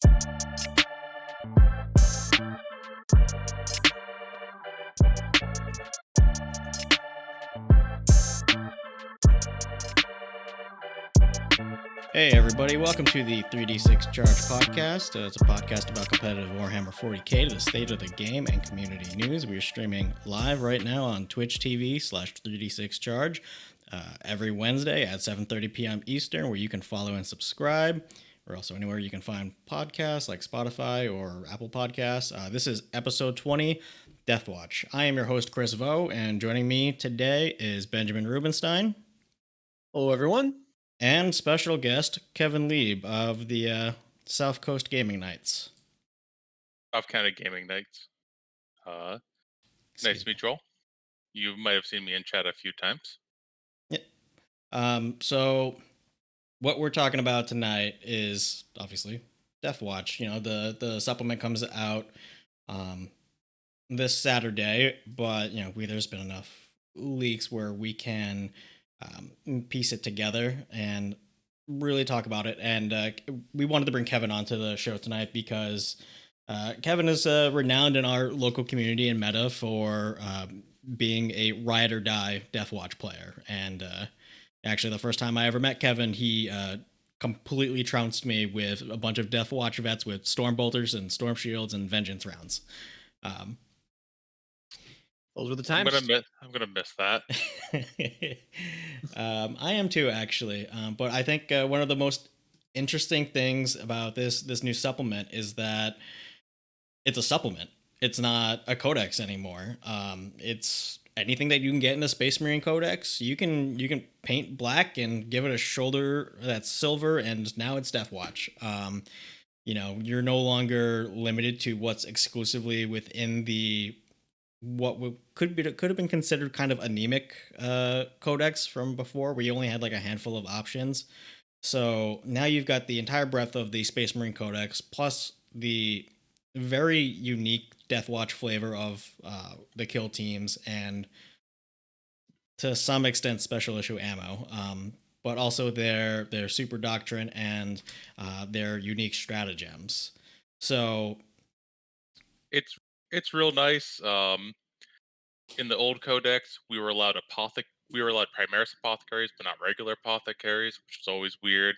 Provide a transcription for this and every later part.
Hey everybody, welcome to the 3D6 Charge podcast. It's a podcast about competitive Warhammer 40k to the state of the game and community news. We are streaming live right now on Twitch TV/3D6 Charge every Wednesday at 7:30 p.m. Eastern, where you can follow and subscribe. Or also anywhere you can find podcasts like Spotify or Apple Podcasts. This is episode 20, Deathwatch. I am your host, Chris Vo, and joining me today is Benjamin Rubenstein. Hello, everyone. And special guest, Kevin Lieb of the South Coast Gaming Nights. South County Gaming Nights. Nice to meet you all. You might have seen me in chat a few times. Yeah. So what we're talking about tonight is obviously Deathwatch. You know, the supplement comes out this Saturday, but you know, there's been enough leaks where we can piece it together and really talk about it. And we wanted to bring Kevin onto the show tonight because Kevin is renowned in our local community and meta for being a ride or die Deathwatch player. And actually, the first time I ever met Kevin, he completely trounced me with a bunch of Deathwatch vets with Storm Bolters and Storm Shields and Vengeance rounds. Those were the times. I'm gonna miss that. I am too, actually. But I think one of the most interesting things about this new supplement is that it's a supplement. It's not a codex anymore. It's anything that you can get in the Space Marine Codex. You can paint black and give it a shoulder that's silver, and now it's Deathwatch. You know, you're no longer limited to what's exclusively within the could have been considered kind of anemic codex from before, where you only had like a handful of options. So now you've got the entire breadth of the Space Marine Codex, plus the very unique Deathwatch flavor of the kill teams, and to some extent special issue ammo, but also their super doctrine and their unique stratagems. So it's real nice. In the old codex, we were allowed Primaris apothecaries, but not regular apothecaries, which was always weird.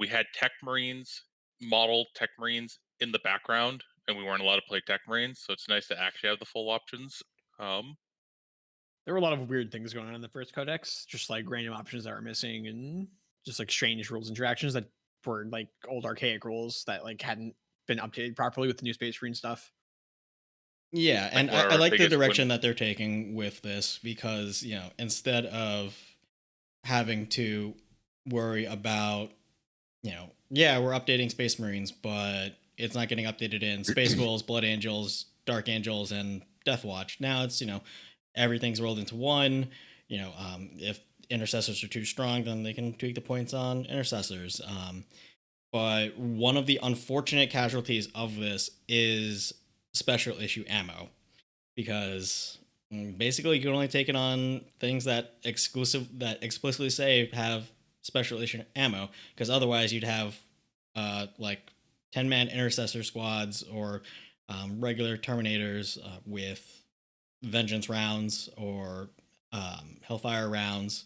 We had Tech Marines, model Tech Marines in the background, and we weren't allowed to play Tech Marines, so it's nice to actually have the full options. There were a lot of weird things going on in the first codex, just like random options that were missing, and just like strange rules interactions that were like old archaic rules that like hadn't been updated properly with the new Space Marine stuff. Yeah, and I like the direction that they're taking with this, because, you know, instead of having to worry about, you know, yeah, we're updating Space Marines, but it's not getting updated in Space Wolves, Blood Angels, Dark Angels, and Deathwatch. Now it's, you know, everything's rolled into one. You know, if intercessors are too strong, then they can tweak the points on intercessors. But one of the unfortunate casualties of this is special issue ammo, because basically you can only take it on things that explicitly say have special issue ammo, because otherwise you'd have like 10-man intercessor squads or regular terminators with vengeance rounds or hellfire rounds,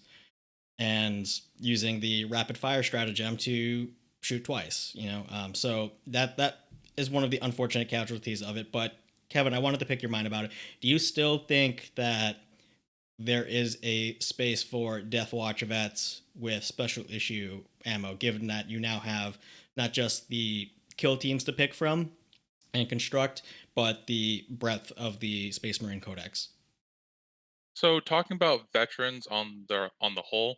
and using the rapid fire stratagem to shoot twice, you know. So that is one of the unfortunate casualties of it. But Kevin, I wanted to pick your mind about it. Do you still think that there is a space for Deathwatch vets with special issue ammo, given that you now have not just the kill teams to pick from and construct, but the breadth of the Space Marine Codex? So talking about veterans on the whole,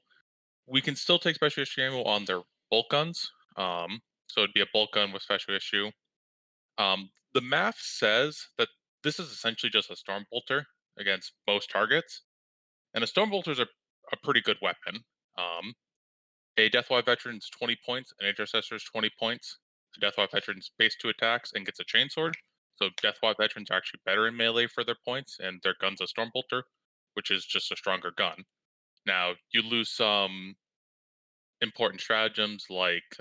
we can still take special issue ammo on their bolt guns. So it'd be a bolt gun with special issue. The math says that this is essentially just a Storm Bolter against most targets, and a Storm Bolter is a pretty good weapon. A Deathwatch veteran's 20 points, an Intercessor's 20 points. A Deathwatch veteran's base 2 attacks and gets a Chainsword. So Deathwatch veterans are actually better in melee for their points, and their gun's a Storm Bolter, which is just a stronger gun. Now, you lose some important stratagems like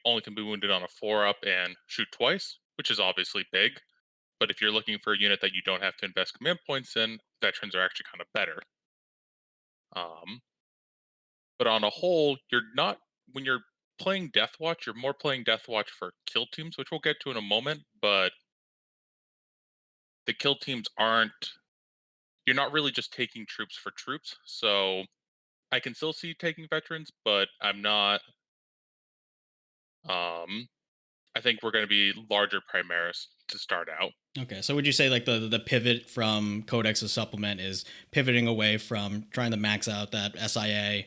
only can be wounded on a 4-up and shoot twice, which is obviously big. But if you're looking for a unit that you don't have to invest command points in, veterans are actually kind of better. But on a whole, you're not when you're playing Deathwatch, you're more playing Deathwatch for kill teams, which we'll get to in a moment. But the kill teams aren't. You're not really just taking troops for troops. So I can still see taking veterans, but I'm not. I think we're going to be larger Primaris to start out. Okay, so would you say like the pivot from Codex to Supplement is pivoting away from trying to max out that SIA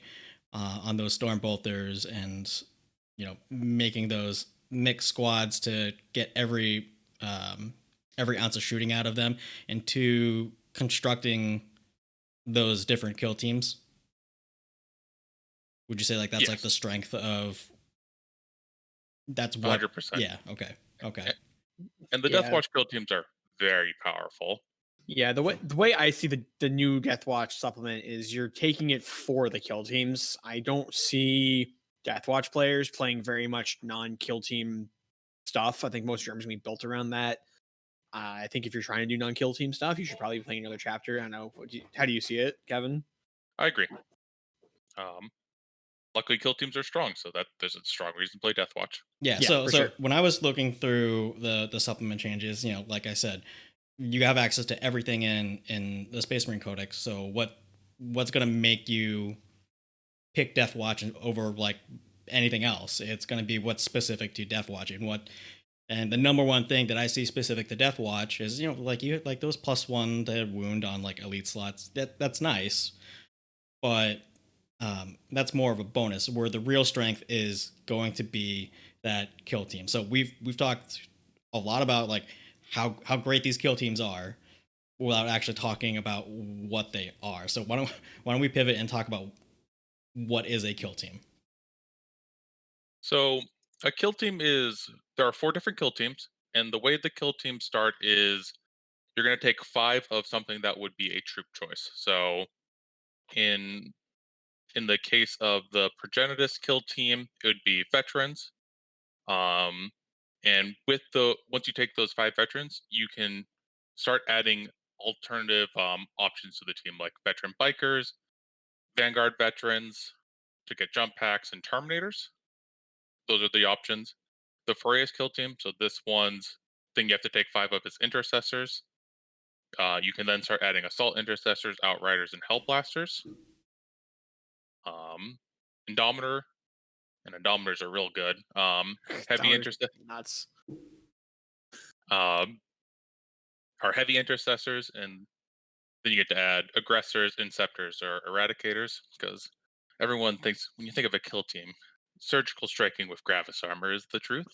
on those Storm Bolters and making those mixed squads to get every ounce of shooting out of them, into constructing those different kill teams? Would you say like that's like the strength of that's what 100%? Yeah. Okay. And the Deathwatch kill teams are very powerful. Yeah, the way I see the new Deathwatch supplement is you're taking it for the kill teams. I don't see Deathwatch players playing very much non-kill team stuff. I think most Germs gonna be built around that. I think if you're trying to do non-kill team stuff, you should probably be playing another chapter. I don't know. How do you see it, Kevin? I agree. Luckily, kill teams are strong, so that there's a strong reason to play Deathwatch. Yeah. So sure. When I was looking through the supplement changes, like I said, you have access to everything in the Space Marine Codex. So what's going to make you pick Deathwatch over like anything else? It's going to be what's specific to Deathwatch and the number one thing that I see specific to Deathwatch is like those +1 to wound on like elite slots. That's nice, but that's more of a bonus. Where the real strength is going to be that kill team. So we've talked a lot about like how great these kill teams are, without actually talking about what they are. So why don't we pivot and talk about what is a kill team? So a kill team there are 4 different kill teams, and the way the kill teams start is you're going to take 5 of something that would be a troop choice. So in the case of the Progenitus kill team, it would be veterans. And once you take those 5 veterans, you can start adding alternative options to the team, like veteran bikers, Vanguard veterans to get jump packs, and Terminators. Those are the options. The Furious kill team, so this one's thing you have to take 5 of is intercessors. You can then start adding assault intercessors, outriders, and hellblasters. Indomitor and Indomitors are real good. Heavy intercessors. Nuts. Are heavy intercessors, and then you get to add aggressors, inceptors, or eradicators, because everyone thinks when you think of a kill team, surgical striking with Gravis armor is the truth.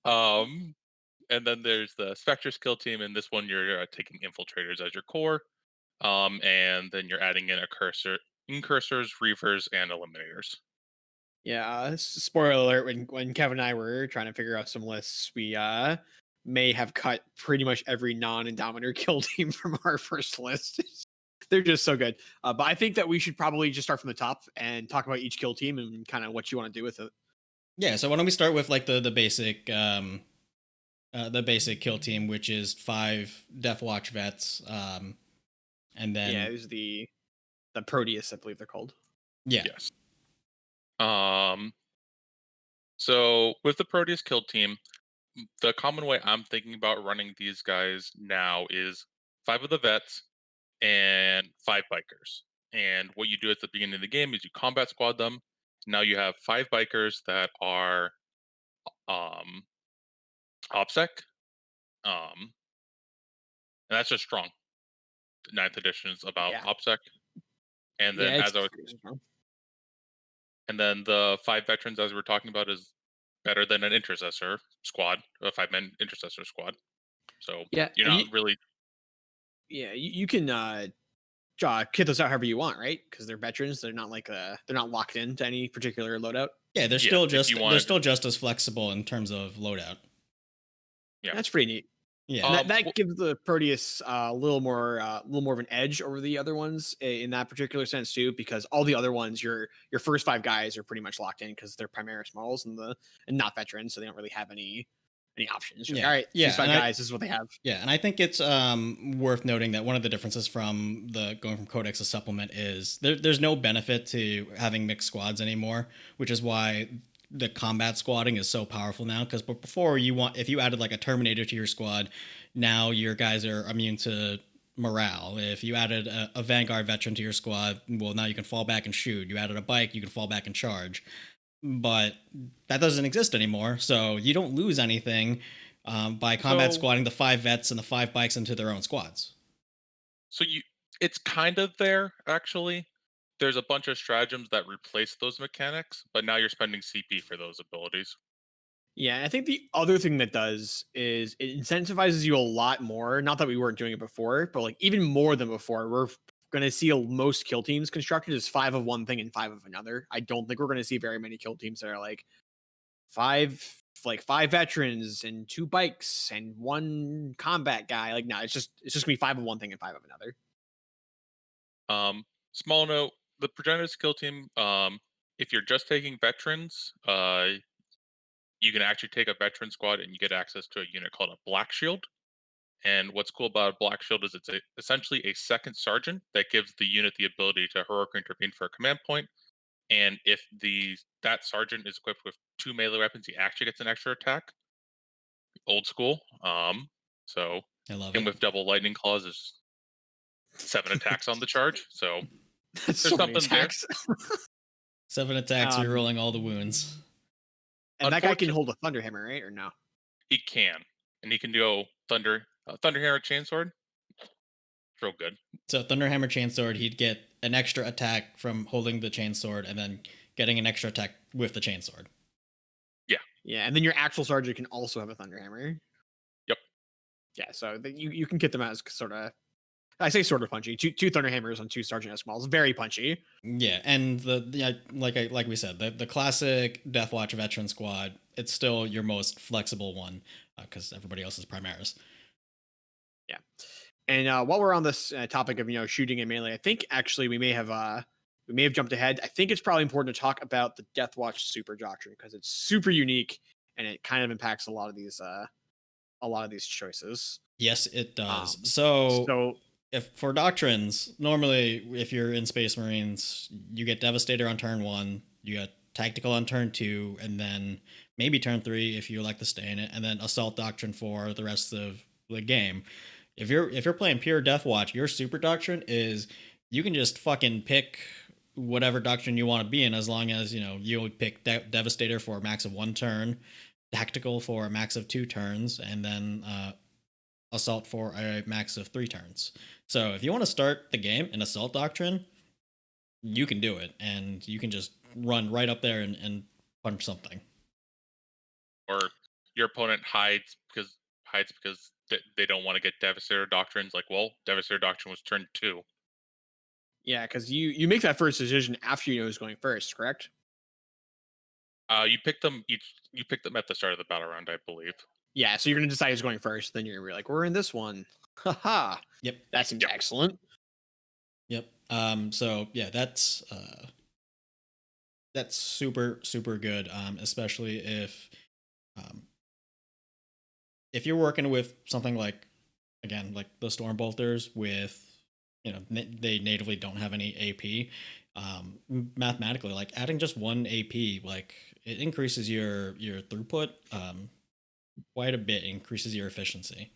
And then there's the Spectre's kill team, and this one you're taking infiltrators as your core, and then you're adding in incursors, reavers, and eliminators. Yeah, spoiler alert, when Kevin and I were trying to figure out some lists, we may have cut pretty much every non-Indomitor kill team from our first list. They're just so good. But I think that we should probably just start from the top and talk about each kill team and kind of what you want to do with it. Yeah, so why don't we start with like the basic kill team, which is 5 Deathwatch vets, and then it was the Proteus, I believe they're called. Yeah. Yes. So with the Proteus kill team, the common way I'm thinking about running these guys now is 5 of the vets and 5 bikers. And what you do at the beginning of the game is you combat squad them. Now you have 5 bikers that are OPSEC. And that's just strong. 9th edition is about OPSEC. And then and then the 5 veterans, as we're talking about, is better than an intercessor squad, a 5-man intercessor squad. So you're not really. Yeah, you can kit those out however you want, right? Because they're veterans. They're not like they're not locked into any particular loadout. Yeah, they're still just as flexible in terms of loadout. Yeah, that's pretty neat. Yeah, that gives the Proteus a little more of an edge over the other ones in that particular sense too, because all the other ones, your first 5 guys are pretty much locked in because they're Primaris models and not veterans, so they don't really have any options. You're like, all right, these 5 guys, this is what they have. Yeah, and I think it's worth noting that one of the differences from going from Codex to Supplement is there's no benefit to having mixed squads anymore, which is why the combat squatting is so powerful now. Because before, if you added like a Terminator to your squad, now your guys are immune to morale. If you added a Vanguard veteran to your squad, well, now you can fall back and shoot. You added a bike, you can fall back and charge. But that doesn't exist anymore, so you don't lose anything by combat squatting the 5 vets and the 5 bikes into their own squads. So it's kind of there, actually. There's a bunch of stratagems that replace those mechanics, but now you're spending CP for those abilities. Yeah, I think the other thing that does is it incentivizes you a lot more. Not that we weren't doing it before, but like even more than before. We're going to see most kill teams constructed as 5 of one thing and 5 of another. I don't think we're going to see very many kill teams that are like 5 veterans and 2 bikes and 1 combat guy. Like, no, it's just gonna be 5 of one thing and 5 of another. Small note: the Progenitors Kill Team. If you're just taking veterans, you can actually take a veteran squad and you get access to a unit called a Black Shield. And what's cool about a Black Shield is it's essentially a second sergeant that gives the unit the ability to heroically intervene for a command point. And if that sergeant is equipped with 2 melee weapons, he actually gets an extra attack. Old school. So I love him it. with double lightning claws is 7 attacks on the charge. So That's there's so something there. 7 attacks, rerolling all the wounds. And that guy can hold a Thunderhammer, right? Or no? He can. And he can do Thunderhammer Chainsword. Real good. So Thunderhammer Chainsword, he'd get an extra attack from holding the Chainsword and then getting an extra attack with the Chainsword. Yeah. Yeah, and then your actual sergeant can also have a Thunderhammer. Yep. Yeah, so you can get them as sort of, I say sort of punchy. Two Thunderhammers on 2 Sergeant S models, very punchy. Yeah, and like we said, the classic Deathwatch veteran squad, it's still your most flexible one because everybody else is Primaris. Yeah, and while we're on this topic of shooting and melee, I think actually we may have jumped ahead. I think it's probably important to talk about the Deathwatch Super Doctrine because it's super unique and it kind of impacts a lot of these choices. Yes, it does. So if for doctrines, normally if you're in Space Marines, you get Devastator on turn 1, you get Tactical on turn 2, and then maybe turn 3 if you like to stay in it, and then Assault Doctrine for the rest of the game. If you're playing pure Deathwatch, your Super Doctrine is you can just fucking pick whatever doctrine you want to be in, as long as you would pick Devastator for a max of 1 turn, Tactical for a max of 2 turns, and then Assault for a max of 3 turns. So if you want to start the game in Assault Doctrine, you can do it, and you can just run right up there and punch something. Or your opponent hides because they don't want to get Devastator Doctrines. Like, well, Devastator Doctrine was turn 2. Yeah, because you make that first decision after you know who's going first, correct? You pick them at the start of the battle round, I believe. Yeah, so you're gonna decide who's going first. Then you're like, we're in this one. Haha. Yep. That seems excellent. Yep. So yeah, that's super, super good. Especially if you're working with something like the Storm Bolters with, they natively don't have any AP. Mathematically, like adding just 1 AP, like it increases your throughput quite a bit, increases your efficiency.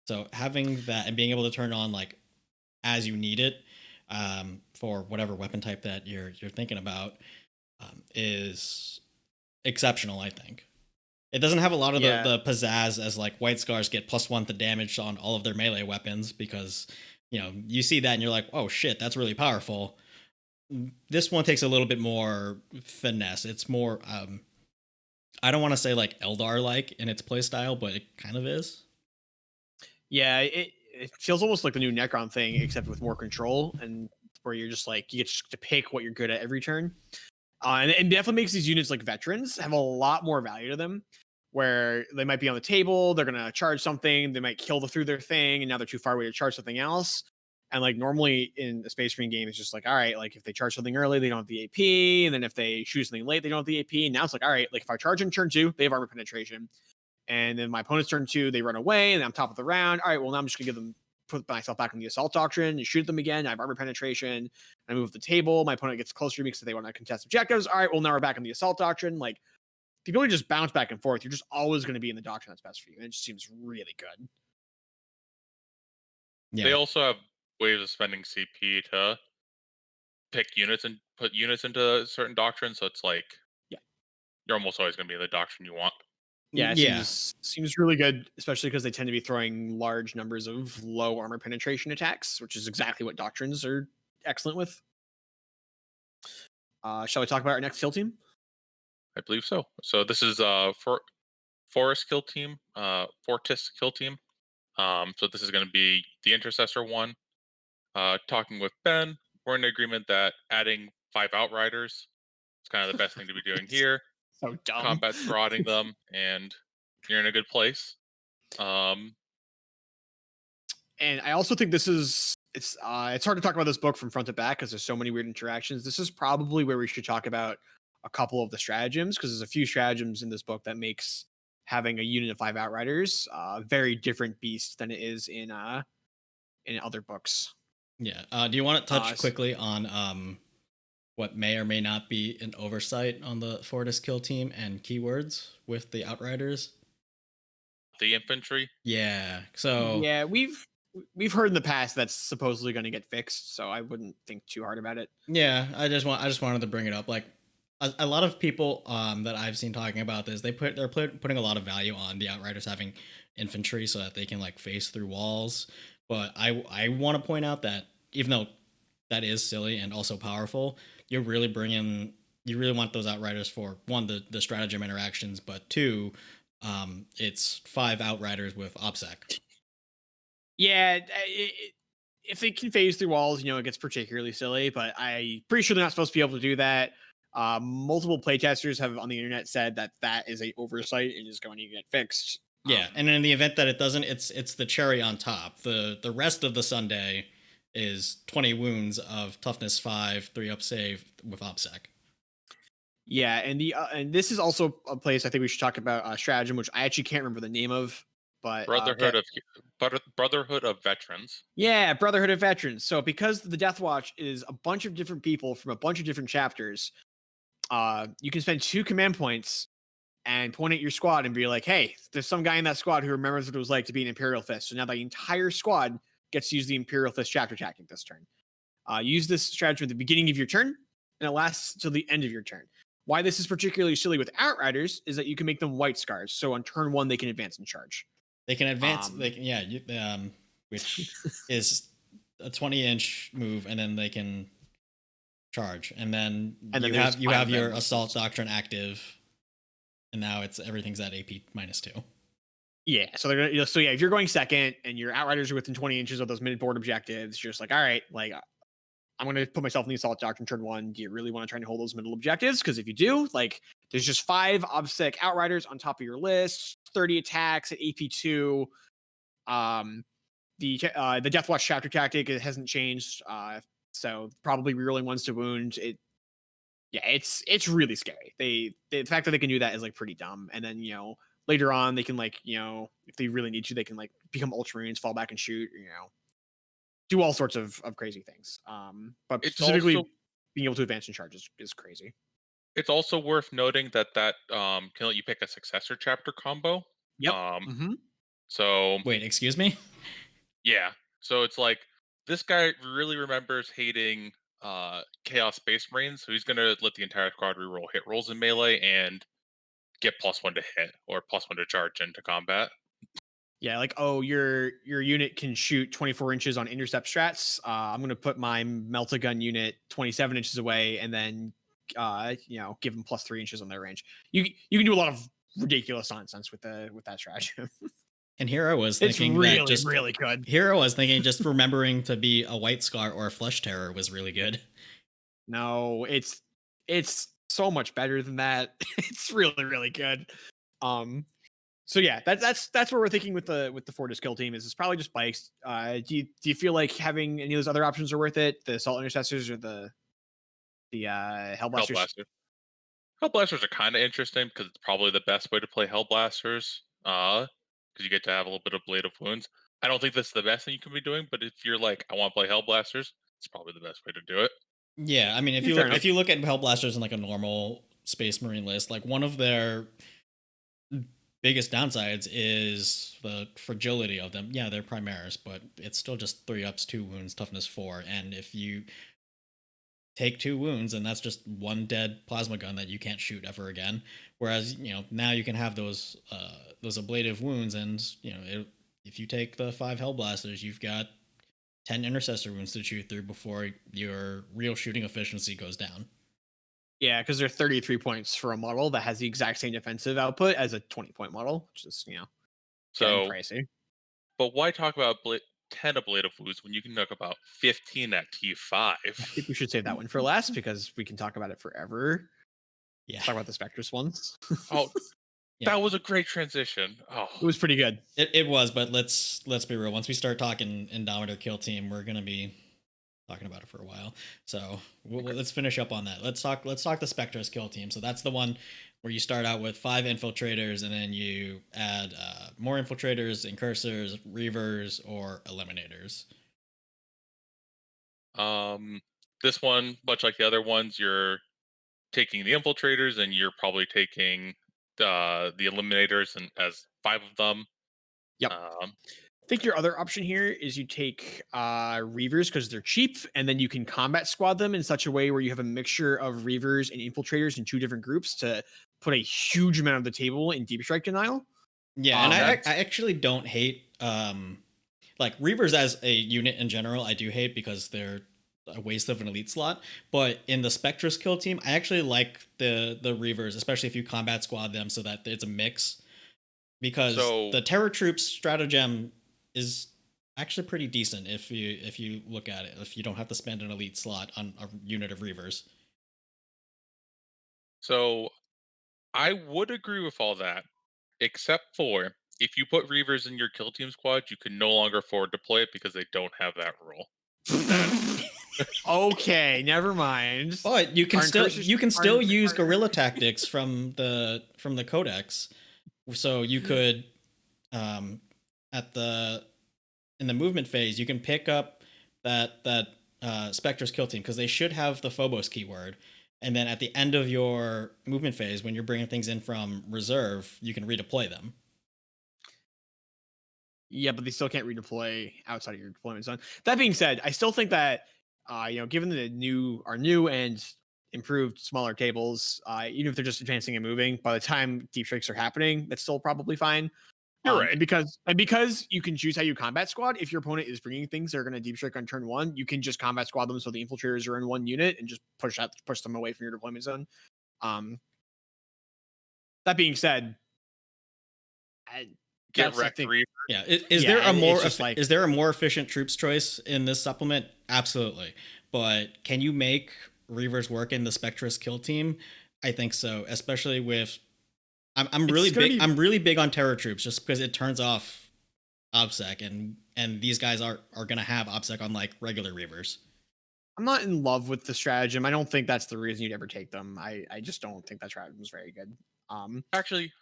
So having that and being able to turn on like as you need it for whatever weapon type that you're thinking about is exceptional, I think. It doesn't have a lot of the pizzazz as like White Scars get +1 to damage on all of their melee weapons, because you see that and you're like, oh shit, that's really powerful. This one takes a little bit more finesse. It's more I don't want to say like Eldar like in its playstyle, but it kind of is. Yeah, it feels almost like the new Necron thing, except with more control, and where you're just like, you get to pick what you're good at every turn. And it definitely makes these units like veterans have a lot more value to them, where they might be on the table, they're gonna charge something, they might kill through their thing, and now they're too far away to charge something else. And like normally in a Space Marine game, it's just like, all right, like if they charge something early, they don't have the AP, and then if they shoot something late, they don't have the AP. And now it's like, all right, like if I charge in turn 2, they have armor penetration, and then my opponent's turn 2, they run away, and I'm top of the round. All right, well now I'm just gonna put myself back on the assault doctrine and shoot them again. I have armor penetration. I move the table. My opponent gets closer to me because they want to contest objectives. All right, well now we're back on the assault doctrine. Like the ability to just bounce back and forth, you're just always going to be in the doctrine that's best for you. And it just seems really good. Yeah. They also have ways of spending CP to pick units and put units into certain doctrines. So it's like, you're almost always going to be in the doctrine you want. Yeah, it seems really good, especially because they tend to be throwing large numbers of low armor penetration attacks, which is exactly what doctrines are excellent with. Shall we talk about our next kill team? I believe so. So this is Forest Kill Team, Fortis Kill Team. So this is going to be the Intercessor one. Talking with Ben, we're in agreement that adding 5 Outriders is kind of the best thing to be doing here. So dumb. Combat prodding them, and you're in a good place. And I also think this is it's hard to talk about this book from front to back because there's so many weird interactions. This is probably where we should talk about a couple of the stratagems, because there's a few stratagems in this book that makes having a unit of 5 Outriders a very different beast than it is in other books. Yeah. Do you want to touch quickly on what may or may not be an oversight on the Fortis Kill Team and keywords with the Outriders? The infantry? Yeah. So yeah, we've heard in the past that's supposedly going to get fixed, so I wouldn't think too hard about it. Yeah, I just wanted to bring it up. Like a lot of people that I've seen talking about this, they're putting a lot of value on the Outriders having infantry so that they can like face through walls. But I want to point out that even though that is silly and also powerful, you really want those Outriders for one, the stratagem interactions, but two, it's 5 Outriders with OPSEC. Yeah, if they can phase through walls, it gets particularly silly, but I'm pretty sure they're not supposed to be able to do that. Multiple playtesters have on the internet said that is a oversight and is going to get fixed. Yeah, and in the event that it doesn't, it's the cherry on top. The rest of the Sunday is 20 wounds of toughness 5, 3 up save with OPSEC. Yeah, and and this is also a place I think we should talk about stratagem, which I actually can't remember the name of, but Brotherhood of Veterans. Yeah, Brotherhood of Veterans. So because the Deathwatch is a bunch of different people from a bunch of different chapters, you can spend 2 command points and point at your squad and be like, hey, there's some guy in that squad who remembers what it was like to be an Imperial Fist. So now the entire squad gets to use the Imperial Fist chapter tactic this turn. Use this strategy at the beginning of your turn, and it lasts till the end of your turn. Why this is particularly silly with Outriders is that you can make them White Scars. So on turn 1, they can advance and charge. They can advance, which is a 20-inch move, and then they can charge. And then you have your Assault Doctrine active, and now everything's at AP -2. Yeah, so they're gonna. So yeah, if you're going second and your Outriders are within 20 inches of those mid-board objectives, you're just like, all right, like I'm going to put myself in the Assault Doctrine turn 1. Do you really want to try and hold those middle objectives? Because if you do, like, there's just 5 OBSEC Outriders on top of your list, 30 attacks at AP2. The Deathwatch chapter tactic, it hasn't changed. So probably rerolling ones to wound. It's really scary. The fact that they can do that is like pretty dumb. And then, later on they can if they really need to, they can like become Ultramarines, fall back and shoot, do all sorts of crazy things. But it's specifically also, being able to advance and charge is crazy. It's also worth noting that can let you pick a successor chapter combo. Yep. So wait, excuse me? Yeah. So it's like this guy really remembers hating Chaos Space Marines, so he's gonna let the entire squad reroll hit rolls in melee and get +1 to hit or +1 to charge into combat. Yeah, like, oh, your unit can shoot 24 inches on intercept strats. I'm gonna put my Melt-A-Gun unit 27 inches away, and then give them +3 inches on their range. You can do a lot of ridiculous nonsense with that strategy. And here I was thinking really good. Here I was thinking just remembering to be a White Scar or a Flesh Terror was really good. No, it's so much better than that. It's really, really good. So yeah, that's what we're thinking with the Fortis Kill Team. Is it's probably just bikes. Do you feel like having any of those other options are worth it? The Assault Intercessors or the Hellblasters? Hellblasters are kind of interesting because it's probably the best way to play Hellblasters. Because you get to have a little bit of Blade of Wounds. I don't think that's the best thing you can be doing, but if you're like, I want to play Hellblasters, it's probably the best way to do it. Yeah, I mean, if you look at Hellblasters in like a normal Space Marine list, like one of their biggest downsides is the fragility of them. Yeah, they're Primaris, but it's still just 3 ups, 2 wounds, toughness 4, and if you take 2 wounds, and that's just 1 dead plasma gun that you can't shoot ever again. Whereas now you can have those ablative wounds, and if you take the 5 Hellblasters, you've got 10 intercessor wounds to shoot through before your real shooting efficiency goes down. Yeah, because they're 33 points for a model that has the exact same defensive output as a 20-point model, which is getting pricey. But why talk about 10 ablative wounds when you can talk about 15 at T5? I think we should save that one for last because we can talk about it forever. Yeah, talk about the Spectrus ones. Yeah. That was a great transition. Oh, it was pretty good. It was, but let's be real. Once we start talking Indomitor Kill Team, we're gonna be talking about it for a while. So let's finish up on that. Let's talk the Spectrus Kill Team. So that's the one where you start out with 5 infiltrators, and then you add more infiltrators, incursors, reavers, or eliminators. This one, much like the other ones, you're taking the infiltrators, and you're probably taking the eliminators, and as 5 of them. Yep. I think your other option here is you take Reavers because they're cheap, and then you can combat squad them in such a way where you have a mixture of Reavers and infiltrators in 2 different groups to put a huge amount of the table in deep strike denial. Yeah, and I actually don't hate like Reavers as a unit in general. I do hate because they're a waste of an elite slot. But in the Spectrus Kill Team, I actually like the Reavers, especially if you combat squad them, so that it's a mix. Because the Terror Troops stratagem is actually pretty decent if you look at it. If you don't have to spend an elite slot on a unit of Reavers. So I would agree with all that, except for if you put Reavers in your Kill Team squad, you can no longer forward deploy it because they don't have that rule. Okay, never mind. But you can still use guerrilla tactics from the codex. So you could in the movement phase, you can pick up that Spectrus Kill Team because they should have the Phobos keyword. And then at the end of your movement phase, when you're bringing things in from reserve, you can redeploy them. Yeah, but they still can't redeploy outside of your deployment zone. That being said, I still think that, given the new and improved smaller tables, even if they're just advancing and moving, by the time deep strikes are happening, that's still probably fine. You're right. And because you can choose how you combat squad, if your opponent is bringing things that are going to deep strike on turn 1, you can just combat squad them so the infiltrators are in 1 unit and just push them away from your deployment zone. That being said, get wrecked. Yeah, is there a more efficient troops choice in this supplement? Absolutely, but can you make Reavers work in the Spectrus Kill Team? I think so, especially with. I'm really big on Terror Troops just because it turns off OBSEC, and these guys are gonna have OBSEC on like regular Reavers. I'm not in love with the stratagem. I don't think that's the reason you'd ever take them. I just don't think that stratagem is very good. Actually,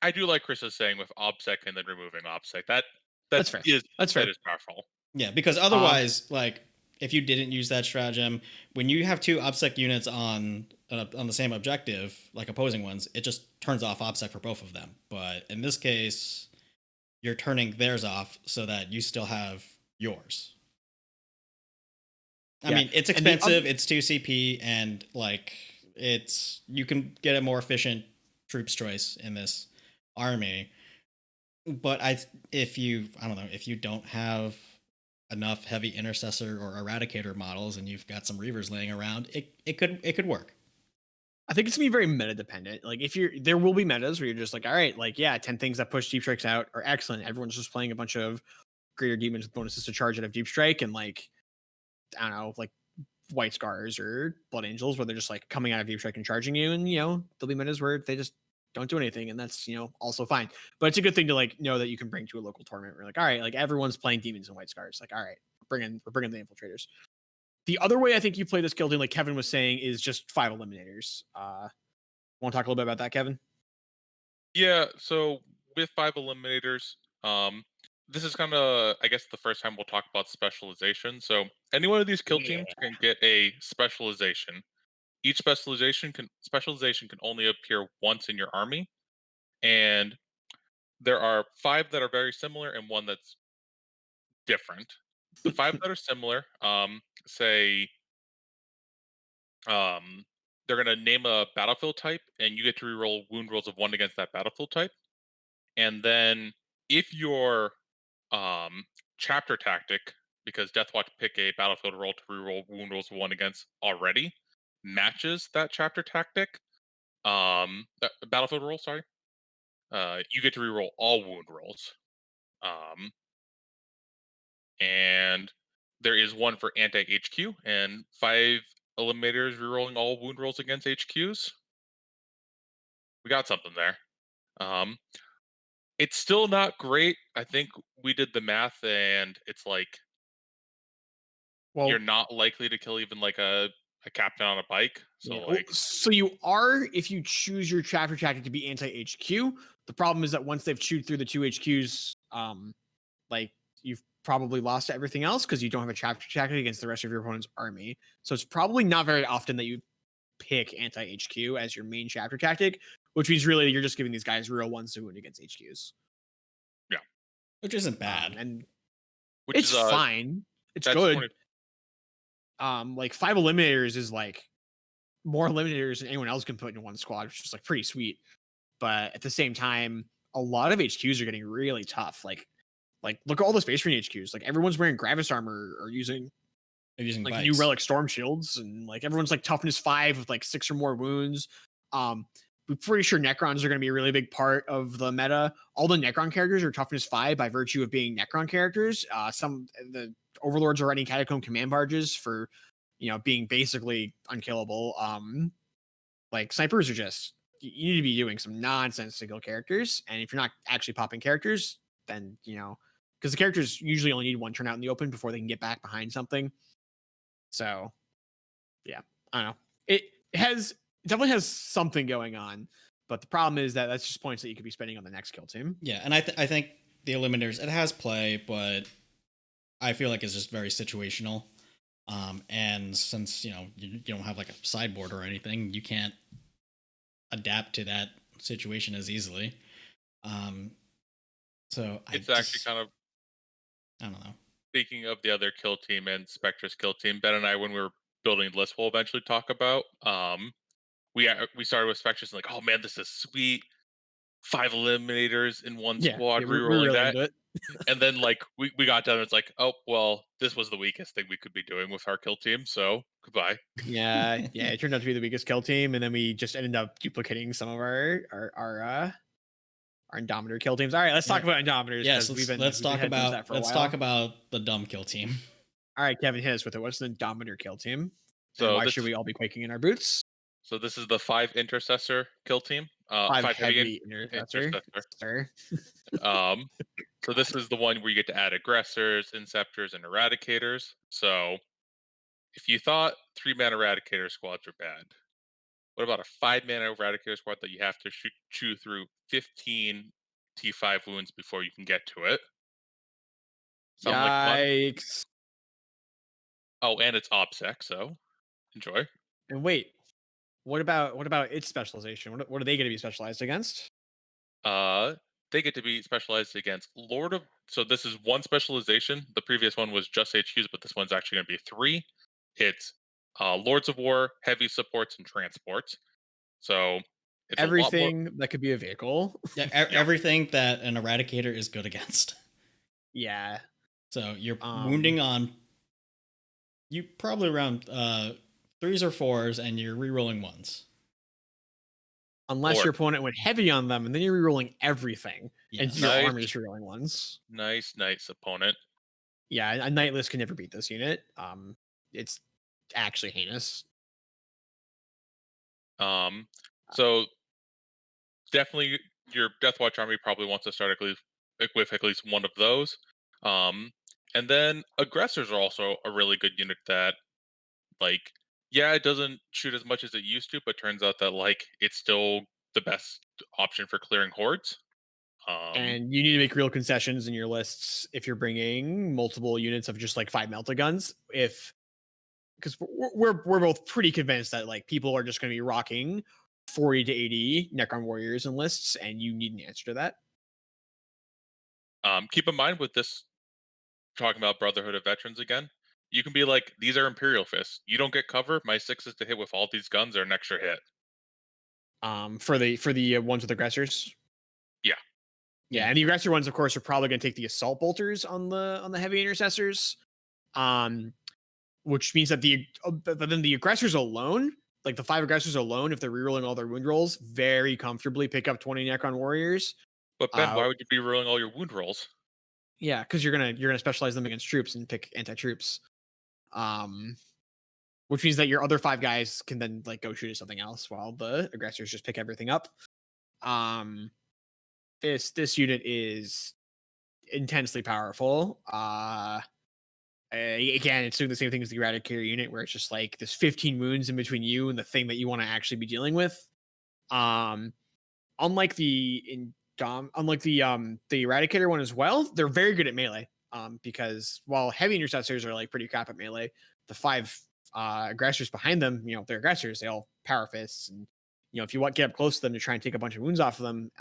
I do like Chris is saying with OBSEC and then removing OBSEC. That's fair. That's fair. That is powerful. Yeah, because otherwise, like if you didn't use that stratagem, when you have 2 OBSEC units on the same objective, like opposing ones, it just turns off OBSEC for both of them. But in this case, you're turning theirs off so that you still have yours. I mean, it's expensive. It's 2 CP, and like you can get a more efficient troops choice in this army. But if you don't have enough heavy intercessor or eradicator models and you've got some Reavers laying around, it could work. I think it's gonna be very meta dependent. Like there will be metas where you're just like, all right, like 10 things that push deep strikes out are excellent. Everyone's just playing a bunch of greater demons with bonuses to charge out of deep strike, and like I don't know, like White Scars or Blood Angels where they're just like coming out of deep strike and charging you, and there'll be metas where they just don't do anything, and that's also fine. But it's a good thing to like know that you can bring to a local tournament. We're like, all right, like everyone's playing demons and white scars. Like, all right, we're bringing the infiltrators. The other way I think you play this kill team, like Kevin was saying, is just 5 eliminators. Want to talk a little bit about that, Kevin? Yeah. So with 5 eliminators, this is kind of, I guess, the first time we'll talk about specialization. So any one of these kill teams can get a specialization. Each specialization can only appear once in your army, and there are 5 that are very similar and 1 that's different. The 5 that are similar, say, um, they're gonna name a battlefield type, and you get to reroll wound rolls of 1 against that battlefield type. And then if your chapter tactic, because Deathwatch pick a battlefield roll to reroll wound rolls of 1 against already, matches that chapter tactic, battlefield roll, sorry, you get to reroll all wound rolls. Um, and there is 1 for anti HQ and 5 eliminators rerolling all wound rolls against HQs. We got something there. It's still not great. I think we did the math, and it's like you're not likely to kill even like a captain on a bike. So like, so you are if you choose your chapter tactic to be anti HQ. The problem is that once they've chewed through the 2 HQs, like you've probably lost everything else because you don't have a chapter tactic against the rest of your opponent's army. So it's probably not very often that you pick anti HQ as your main chapter tactic, which means really you're just giving these guys real 1s to wound against HQs. Yeah, which isn't bad, and which it's is fine. It's good. 20... Like 5 eliminators is like more eliminators than anyone else can put in one squad, which is like pretty sweet. But at the same time, a lot of HQs are getting really tough. Like look at all the Space Marine HQs. Like everyone's wearing Gravis armor or using like bikes. new relic storm shields, and like everyone's like toughness 5 with like 6 or more wounds. We're pretty sure Necrons are going to be a really big part of the meta. All the Necron characters are toughness 5 by virtue of being Necron characters. Some the Overlords are running Catacomb command barges for being basically unkillable. Like snipers are just you need to be doing some nonsense to kill characters, and if you're not actually popping characters, then because the characters usually only need 1 turn out in the open before they can get back behind something. So yeah, I don't know. It definitely has something going on, but the problem is that that's just points that you could be spending on the next kill team. Yeah, and I think the eliminators, it has play, but I feel like it's just very situational. And since you don't have like a sideboard or anything, you can't adapt to that situation as easily. So it's actually kind of, I don't know. Speaking of the other kill team and Spectre's kill team, Ben and I, when we were building the list, we'll eventually talk about. We started with Spectre's and like, oh man, this is sweet. 5 eliminators in one squad, we're rerolling really that. into it. And then like we got done, and it's like, oh well, this was the weakest thing we could be doing with our kill team. So goodbye. Yeah, it turned out to be the weakest kill team, and then we just ended up duplicating some of our Indomitor kill teams. All right, let's talk about Indomitors. Yes, let's talk about the dumb kill team. All right, Kevin, hit us with it. What's the Indomitor kill team? So and why should we all be quaking in our boots? So this is the 5 intercessor kill team. 5 heavy intercessor. So this is the one where you get to add aggressors, inceptors, and eradicators. So if you thought 3-man eradicator squads are bad, what about a 5-man eradicator squad that you have to chew through 15 T5 wounds before you can get to it? Sound like fun? Oh, and it's OBSEC, so enjoy. And wait, what about its specialization? What are they going to be specialized against? They get to be specialized against Lord of. So this is 1 specialization. The previous one was just HQs, but this one's actually going to be 3. It's Lords of War, heavy supports, and transports. So it's everything that could be a vehicle. Yeah, everything that an eradicator is good against. Yeah. So you're wounding on. You probably around 3s or 4s, and you're rerolling 1s. Unless your opponent went heavy on them, and then you're rerolling everything, and your army is rerolling 1s. Nice opponent. Yeah, a Knightless can never beat this unit. It's actually heinous. So definitely your Deathwatch army probably wants to start with at least one of those. Um, and then aggressors are also a really good unit that, like, yeah, it doesn't shoot as much as it used to, but turns out that like it's still the best option for clearing hordes. And you need to make real concessions in your lists if you're bringing multiple units of just like 5 melta guns. If because we're both pretty convinced that like people are just going to be rocking 40 to 80 Necron warriors in lists, and you need an answer to that. Keep in mind with this, talking about Brotherhood of Veterans again, you can be like, these are Imperial Fists. You don't get cover. My 6s to hit with all these guns are an extra hit. For the ones with aggressors. Yeah. Yeah, and the aggressor ones, of course, are probably going to take the assault bolters on the heavy intercessors, which means that but then the aggressors alone, like the 5 aggressors alone, if they're rerolling all their wound rolls, very comfortably pick up 20 Necron warriors. But Ben, why would you be rolling all your wound rolls? Yeah, because you're gonna specialize them against troops and pick anti-troops, which means that your other 5 guys can then like go shoot at something else while the aggressors just pick everything up. This unit is intensely powerful. Again, it's doing the same thing as the Eradicator unit, where it's just like there's 15 wounds in between you and the thing that you want to actually be dealing with. Unlike the Eradicator one as well, they're very good at melee. Because while heavy intercessors are like pretty crap at melee, the 5 aggressors behind them, they're aggressors. They all power fists, and if you get up close to them to try and take a bunch of wounds off of them,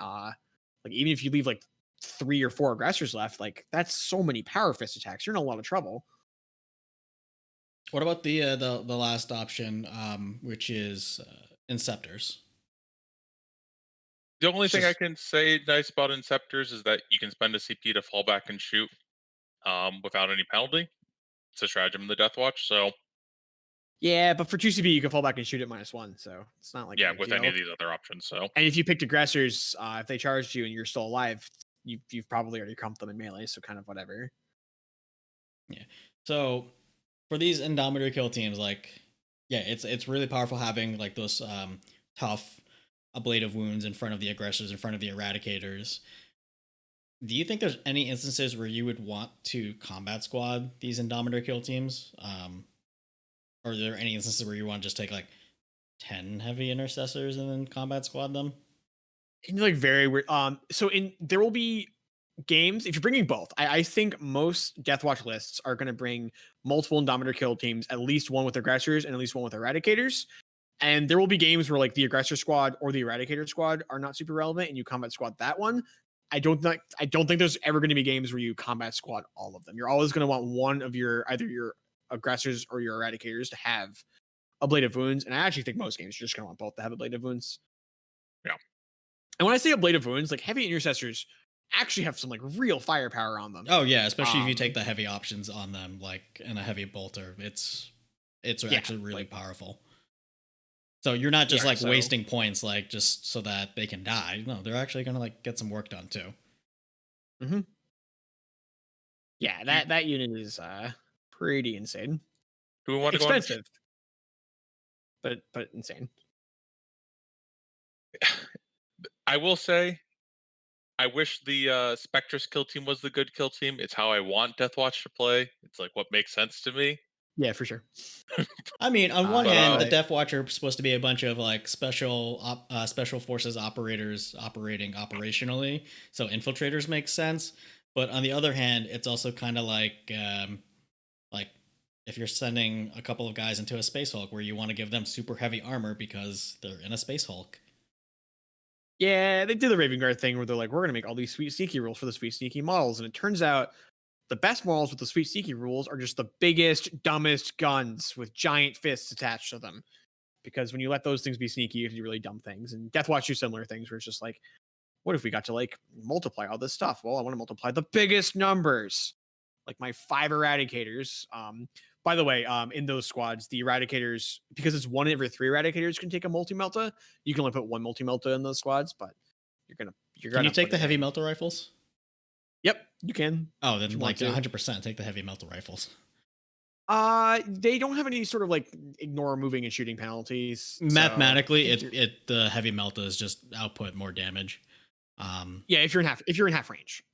like even if you leave like 3 or 4 aggressors left, like that's so many power fist attacks. You're in a lot of trouble. What about the last option, which is Inceptors? The only thing I can say nice about Inceptors is that you can spend a CP to fall back and shoot without any penalty. It's a stratagem in the Deathwatch, so yeah, but for 2 CP you can fall back and shoot at -1, so it's not like yeah, with any of these other options. So, and if you picked aggressors, if they charged you and you're still alive, you've probably already crumped them in melee, so kind of whatever. Yeah. So for these Indomitor Kill Teams, like, yeah, it's really powerful having like those tough ablative wounds in front of the aggressors, in front of the eradicators. Do you think there's any instances where you would want to combat squad these Indomitor Kill Teams? Or are there any instances where you want to just take like 10 heavy intercessors and then combat squad them? And like very weird. So there will be games if you're bringing both. I think most Deathwatch lists are going to bring multiple Indomitor Kill Teams, at least one with aggressors and at least one with eradicators. And there will be games where like the aggressor squad or the eradicator squad are not super relevant, and you combat squad that one. I don't think there's ever going to be games where you combat squad all of them. You're always going to want one of either your aggressors or your eradicators to have ablative wounds, and I actually think most games you're just going to want both to have ablative wounds. Yeah. And when I say ablative wounds, like heavy intercessors actually have some like real firepower on them. Oh yeah, especially if you take the heavy options on them, like in a heavy bolter, it's actually really powerful. So you're not just wasting points like just so that they can die. No, they're actually gonna like get some work done too. Mm-hmm. Yeah, that unit is pretty insane. Do we want to expensive, but insane. I will say, I wish the Spectrus kill team was the good kill team. It's how I want Deathwatch to play. It's like what makes sense to me. Yeah, for sure. I mean, on one hand, the Deathwatch are supposed to be a bunch of like special forces operators operating operationally, so infiltrators make sense. But on the other hand, it's also kind of like if you're sending a couple of guys into a Space Hulk where you want to give them super heavy armor because they're in a Space Hulk. Yeah, they did the Raven Guard thing where they're like, we're going to make all these sweet sneaky rules for the sweet sneaky models. And it turns out the best models with the sweet sneaky rules are just the biggest, dumbest guns with giant fists attached to them. Because when you let those things be sneaky, you can do really dumb things. And Deathwatch do similar things where it's just like, what if we got to like multiply all this stuff? Well, I want to multiply the biggest numbers. Like my 5 eradicators. By the way, in those squads, the eradicators, because it's 1 every 3 eradicators can take a multi-melta, you can only put 1 multi-melta in those squads, but you're gonna Can you take the heavy melta rifles? Yep, you can. Oh, then like 100% take the heavy melta rifles. They don't have any sort of like ignore moving and shooting penalties. Mathematically, So the heavy melta is just output more damage. Yeah, if you're in half range.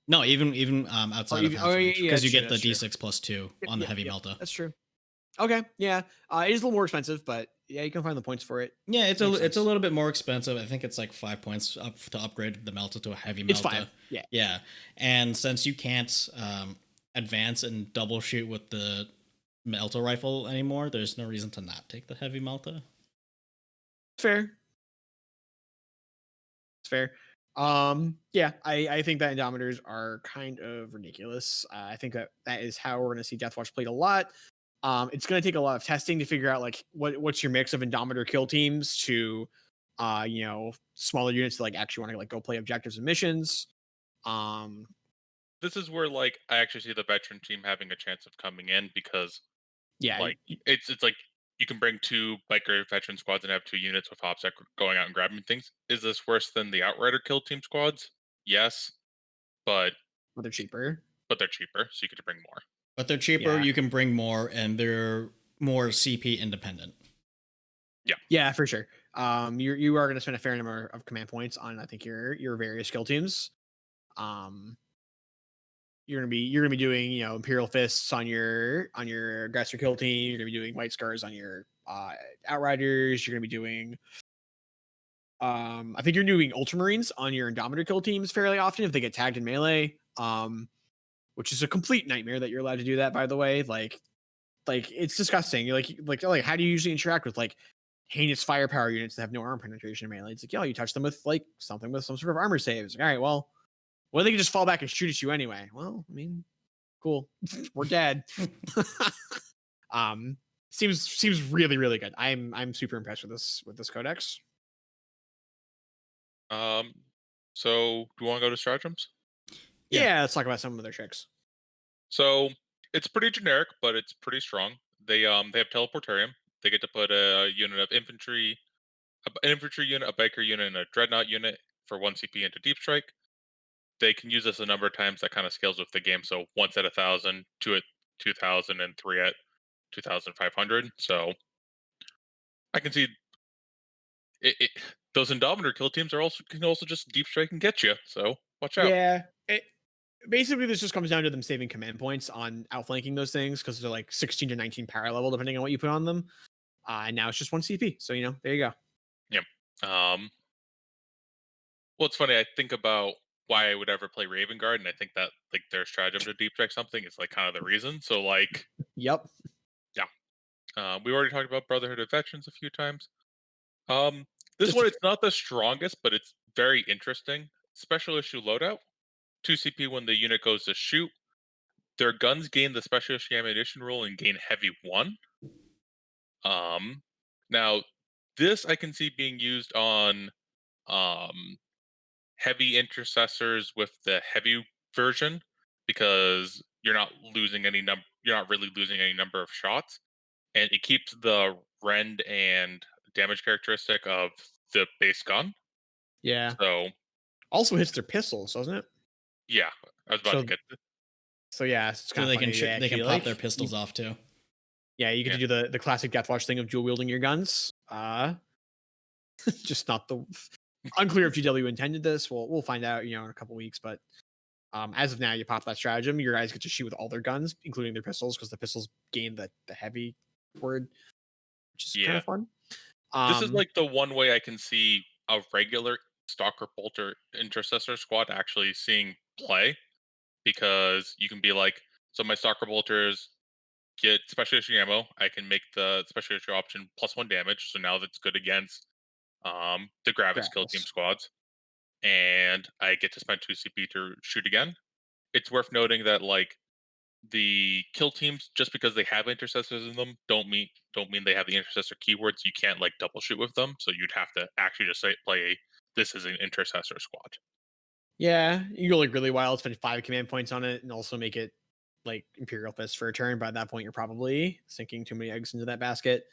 No, even outside of half range, yeah, because you true, get the true. D6 plus 2 on the heavy melta. That's true. Okay, yeah, it is a little more expensive, but yeah, you can find the points for it. Yeah, it's a little bit more expensive. I think it's like 5 points up to upgrade the melta to a heavy melta. It's 5. Yeah, yeah, and since you can't advance and double shoot with the melta rifle anymore, there's no reason to not take the heavy melta. Fair. It's fair. Yeah, I think that Indomitors are kind of ridiculous. I think that is how we're going to see Deathwatch played a lot. It's going to take a lot of testing to figure out like what's your mix of Indomitor kill teams to, smaller units that like actually want to like go play objectives and missions. This is where like I actually see the veteran team having a chance of coming in because like it's like you can bring 2 biker veteran squads and have 2 units with OPSEC going out and grabbing things. Is this worse than the Outrider kill team squads? Yes, but they're cheaper. But they're cheaper, so you get to bring more. But they're cheaper, you can bring more, and they're more CP independent. Yeah, for sure. You are going to spend a fair number of command points on, I think, your various skill teams. You're gonna be doing Imperial Fists on your aggressor kill team. You're gonna be doing White Scars on your Outriders. You're gonna be doing I think you're doing Ultramarines on your Indomitor kill teams fairly often if they get tagged in melee. Which is a complete nightmare that you're allowed to do that, by the way. Like it's disgusting. You're like how do you usually interact with like heinous firepower units that have no arm penetration in melee? It's like, you touch them with like something with some sort of armor saves. Like, all right, well, they can just fall back and shoot at you anyway. Well, I mean, cool. We're dead. Seems really, really good. I'm super impressed with this codex. So do you want to go to stratagems? Yeah, let's talk about some of their tricks. So it's pretty generic, but it's pretty strong. They have teleportarium. They get to put a unit of infantry, an infantry unit, a biker unit, and a dreadnought unit for 1 CP into deep strike. They can use this a number of times. That kind of scales with the game. So once at 1,000, 2 at 2,000, and 3 at 2,500. So I can see those Indomitor kill teams can also just deep strike and get you. So watch out. Yeah. Basically, this just comes down to them saving command points on outflanking those things because they're like 16 to 19 power level, depending on what you put on them. And now it's just 1 CP. So, there you go. Yep. Well, it's funny. I think about why I would ever play Raven Guard, and I think that like their stratagem to deep strike something is like kind of the reason. So like, yep. Yeah. We already talked about Brotherhood of Veterans a few times. This one, it's not the strongest, but it's very interesting. Special issue loadout. 2 CP when the unit goes to shoot. Their guns gain the special issue ammunition rule and gain heavy 1. Now this I can see being used on heavy intercessors with the heavy version because you're not really losing any number of shots, and it keeps the rend and damage characteristic of the base gun. Yeah. So also hits their pistols, doesn't it? Yeah, I was about to get to. So yeah, it's kind of funny. They can pop their pistols off too. Yeah, you get to do the classic Deathwatch thing of dual wielding your guns. Just not the unclear if GW intended this. We'll find out, in a couple weeks. But as of now, you pop that stratagem. Your guys get to shoot with all their guns, including their pistols, because the pistols gain the heavy word, which is kind of fun. This is like the one way I can see a regular Stalker Bolter Intercessor squad actually seeing play, because you can be like, so my Stalker Bolters get special issue ammo. I can make the special issue option +1 damage, so now that's good against the Gravis kill team squads, and I get to spend 2 CP to shoot again. It's worth noting that like the kill teams, just because they have intercessors in them, don't mean they have the intercessor keywords. You can't like double shoot with them, so you'd have to actually just play this is an intercessor squad. Yeah, you go like really wild, spend 5 command points on it, and also make it like Imperial Fist for a turn. By that point, you're probably sinking too many eggs into that basket.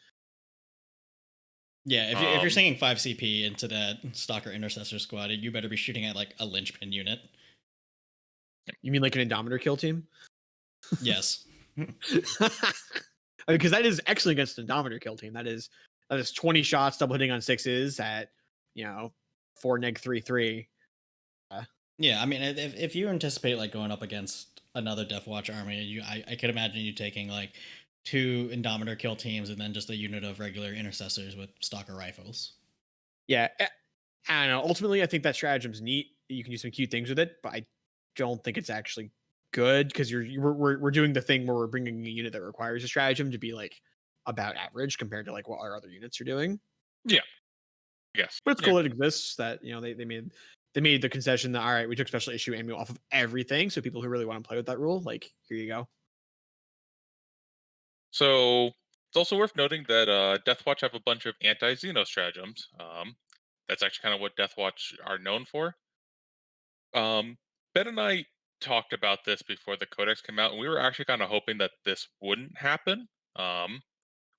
Yeah, if you're sinking 5 CP into that Stalker Intercessor squad, you better be shooting at like a linchpin unit. You mean like an Indomitor kill team? Yes. Because that is excellent against Indomitor Kill Team. That is 20 shots, double hitting on 6s at 4-3-3. Yeah, I mean, if you anticipate like going up against another Deathwatch army, I could imagine you taking like 2 Indomitor Kill Teams and then just a unit of regular intercessors with stalker rifles. Yeah, I don't know. Ultimately, I think that stratagem's neat. You can do some cute things with it, but I don't think it's actually good because we're doing the thing where we're bringing a unit that requires a stratagem to be like about average compared to like what our other units are doing. Yeah, yes, but it's cool it exists. That they made the concession that all right, we took special issue ammo off of everything, so people who really want to play with that rule, like here you go. So it's also worth noting that Deathwatch have a bunch of anti-Xeno stratagems. That's actually kind of what Deathwatch are known for. Ben and I talked about this before the Codex came out, and we were actually kind of hoping that this wouldn't happen.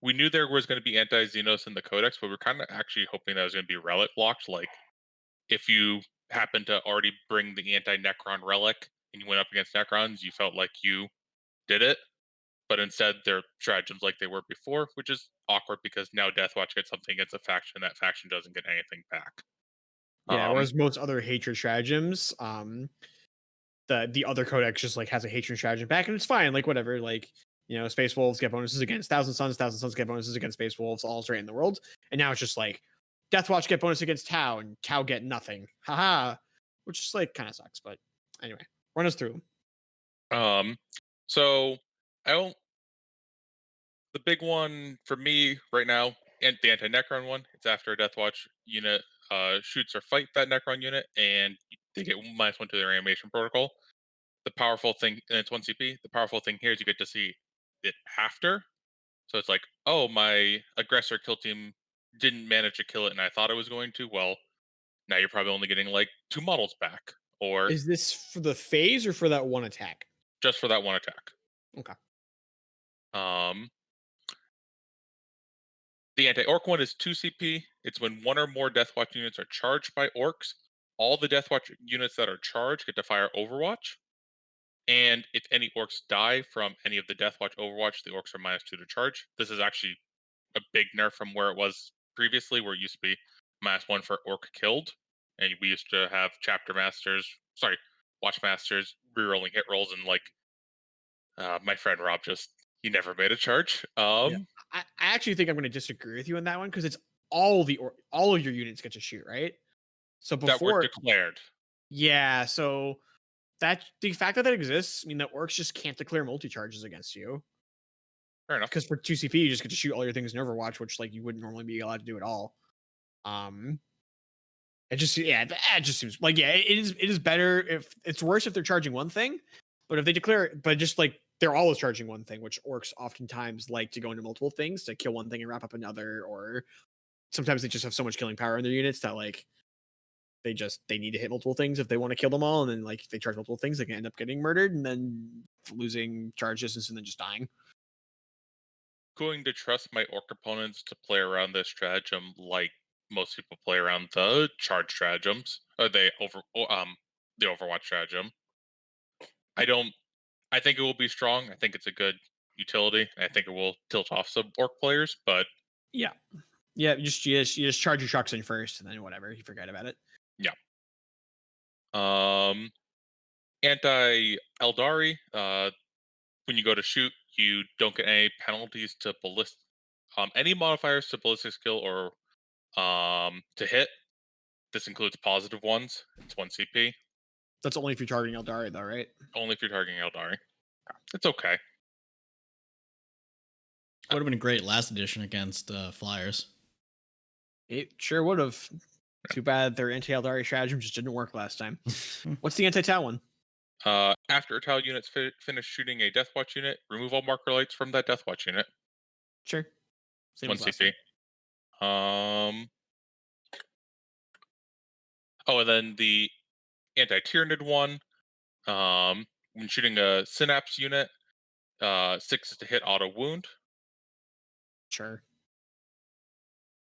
We knew there was going to be anti-Xenos in the Codex, but we are kind of actually hoping that was going to be relic blocked. Like, if you happen to already bring the anti-Necron relic and you went up against Necrons, you felt like you did it. But instead, they're stratagems like they were before, which is awkward because now Deathwatch gets something against a faction, that faction doesn't get anything back. Yeah, whereas most other hatred stratagems, the other codex just like has a hatred stratagem back, and it's fine. Like whatever, like Space Wolves get bonuses against Thousand Suns get bonuses against Space Wolves, all straight in the world. And now it's just like Deathwatch get bonus against Tau, and Tau get nothing. Haha, which is like kind of sucks. But anyway, run us through them. So I don't. The big one for me right now, and the anti-Necron one, it's after a Deathwatch unit shoots or fight that Necron unit, and they get -1 to their animation protocol. The powerful thing, and it's 1 CP. The powerful thing here is you get to see it after. So it's like, oh, my aggressor kill team didn't manage to kill it, and I thought it was going to. Well, now you're probably only getting like 2 models back, or Is this for the phase or for that one attack? just for that one attack. Okay. The anti-orc one is 2 CP. It's when 1 or more Deathwatch units are charged by orcs. All the Deathwatch units that are charged get to fire Overwatch. And if any orcs die from any of the Deathwatch Overwatch, the orcs are -2 to charge. This is actually a big nerf from where it was previously, where it used to be -1 for orc killed. And we used to have Watch Masters rerolling hit rolls, and like my friend Rob he never made a charge. Yeah. I actually think I'm going to disagree with you on that one because it's all of your units get to shoot, right? So that were before declared. Yeah, so that the fact that exists mean that orcs just can't declare multi charges against you. Fair enough. Because for 2 CP, you just get to shoot all your things in Overwatch, which like you wouldn't normally be allowed to do at all. It just seems like it is better if it's worse if they're charging one thing, but if they declare, but just like they're always charging one thing, which orcs oftentimes like to go into multiple things to kill one thing and wrap up another, or sometimes they just have so much killing power in their units that like they need to hit multiple things if they want to kill them all, and then like if they charge multiple things, they can end up getting murdered and then losing charge distance and then just dying. Going to trust my orc opponents to play around this stratagem like most people play around the charge stratagems, or the Overwatch stratagem. I think it will be strong. I think it's a good utility. I think it will tilt off some orc players, but yeah, you just charge your trucks in first, and then whatever, you forget about it. Yeah. Anti Eldari, when you go to shoot, you don't get any penalties to any modifiers to ballistic skill or to hit. This includes positive ones. It's 1 CP. That's only if you're targeting Eldari, though, right? Only if you're targeting Eldari. It's okay. Would have been great last edition against Flyers. It sure would have. Too bad their anti-Eldari stratagem just didn't work last time. What's the anti-Tau one? After Tau units finish shooting a Deathwatch unit, remove all marker lights from that Deathwatch unit. Sure. Same 1 CP. And then the anti-Tyranid one, when shooting a Synapse unit, 6 is to hit auto wound. Sure.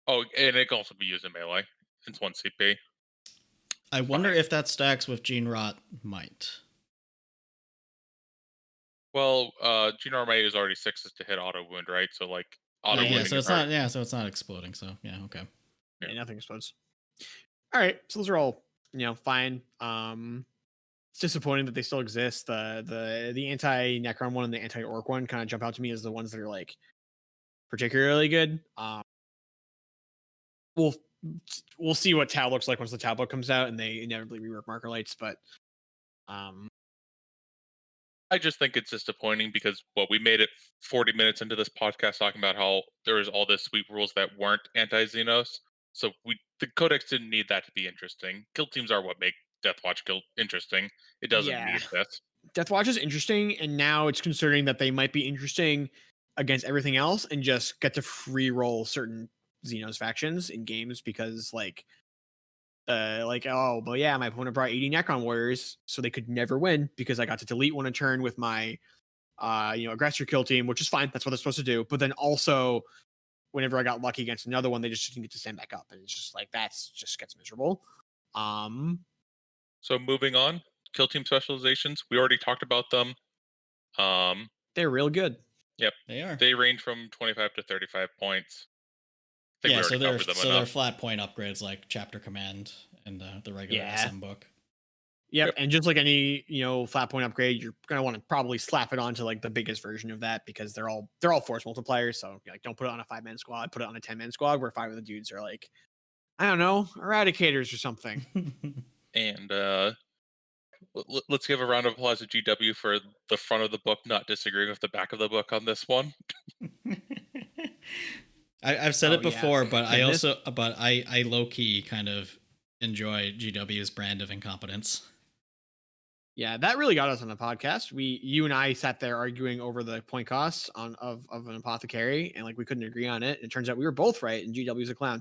Oh, and it can also be used in melee. It's 1 CP. I wonder if that stacks with Gene Rot might. Well, G-Norm-A is already 6s to hit auto wound, right? So like auto wounding. So it's not. Yeah, so it's not exploding. So yeah, okay. Yeah, nothing explodes. All right, so those are all fine. It's disappointing that they still exist. The anti Necron one and the anti Orc one kind of jump out to me as the ones that are like particularly good. We'll we'll see what Tau looks like once the Tau book comes out and they inevitably rework marker lights, but I just think it's disappointing because we made it 40 minutes into this podcast talking about how there was all this sweep rules that weren't anti-Xenos. So the Codex didn't need that to be interesting. Kill teams are what make Deathwatch Kill interesting. It doesn't need this. Deathwatch is interesting, and now it's concerning that they might be interesting against everything else and just get to free roll certain Xenos factions in games because oh, but yeah, my opponent brought 80 Necron warriors, so they could never win because I got to delete one a turn with my aggressor kill team, which is fine. That's what they're supposed to do. But then also, whenever I got lucky against another one, they just didn't get to stand back up, and it's just like that's just gets miserable. So moving on, kill team specializations. We already talked about them. They're real good. Yep, they are. They range from 25 to 35 points. Yeah, so they're flat point upgrades like Chapter Command and the regular SM book. Yep, and just like any flat point upgrade, you're gonna want to probably slap it onto like the biggest version of that because they're all force multipliers. So like, don't put it on a 5-man squad, put it on a 10-man squad where 5 of the dudes are like, I don't know, eradicators or something. And let's give a round of applause to GW for the front of the book not disagreeing with the back of the book on this one. I've said it before, but I low key kind of enjoy GW's brand of incompetence. Yeah, that really got us on the podcast. You and I sat there arguing over the point costs of an apothecary, and like we couldn't agree on it. It turns out we were both right, and GW's a clown.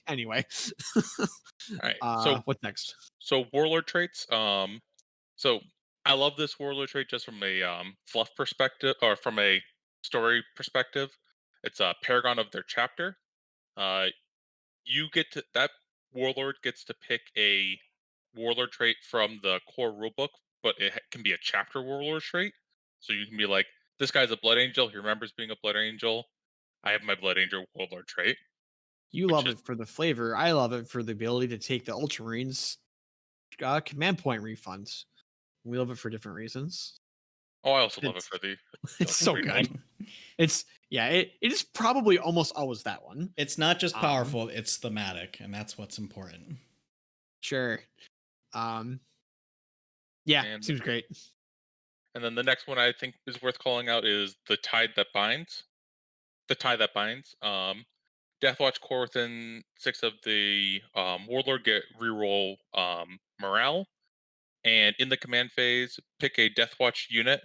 Anyway. All right. So what's next? So warlord traits. So I love this warlord trait just from a fluff perspective or from a story perspective. It's a paragon of their chapter. You get to that warlord gets to pick a warlord trait from the core rulebook, but it can be a chapter warlord trait. So you can be like, this guy's a blood angel. He remembers being a blood angel. I have my blood angel warlord trait. You love it for the flavor. I love it for the ability to take the Ultramarines command point refunds. We love it for different reasons. Oh, I also love it for the. It's so good. It is probably almost always that one. It's not just powerful; it's thematic, and that's what's important. Sure. Seems great. And then the next one I think is worth calling out is the Tide That Binds. The Tie That Binds. Deathwatch core within 6 of the Warlord get reroll morale. And in the command phase, pick a Deathwatch unit.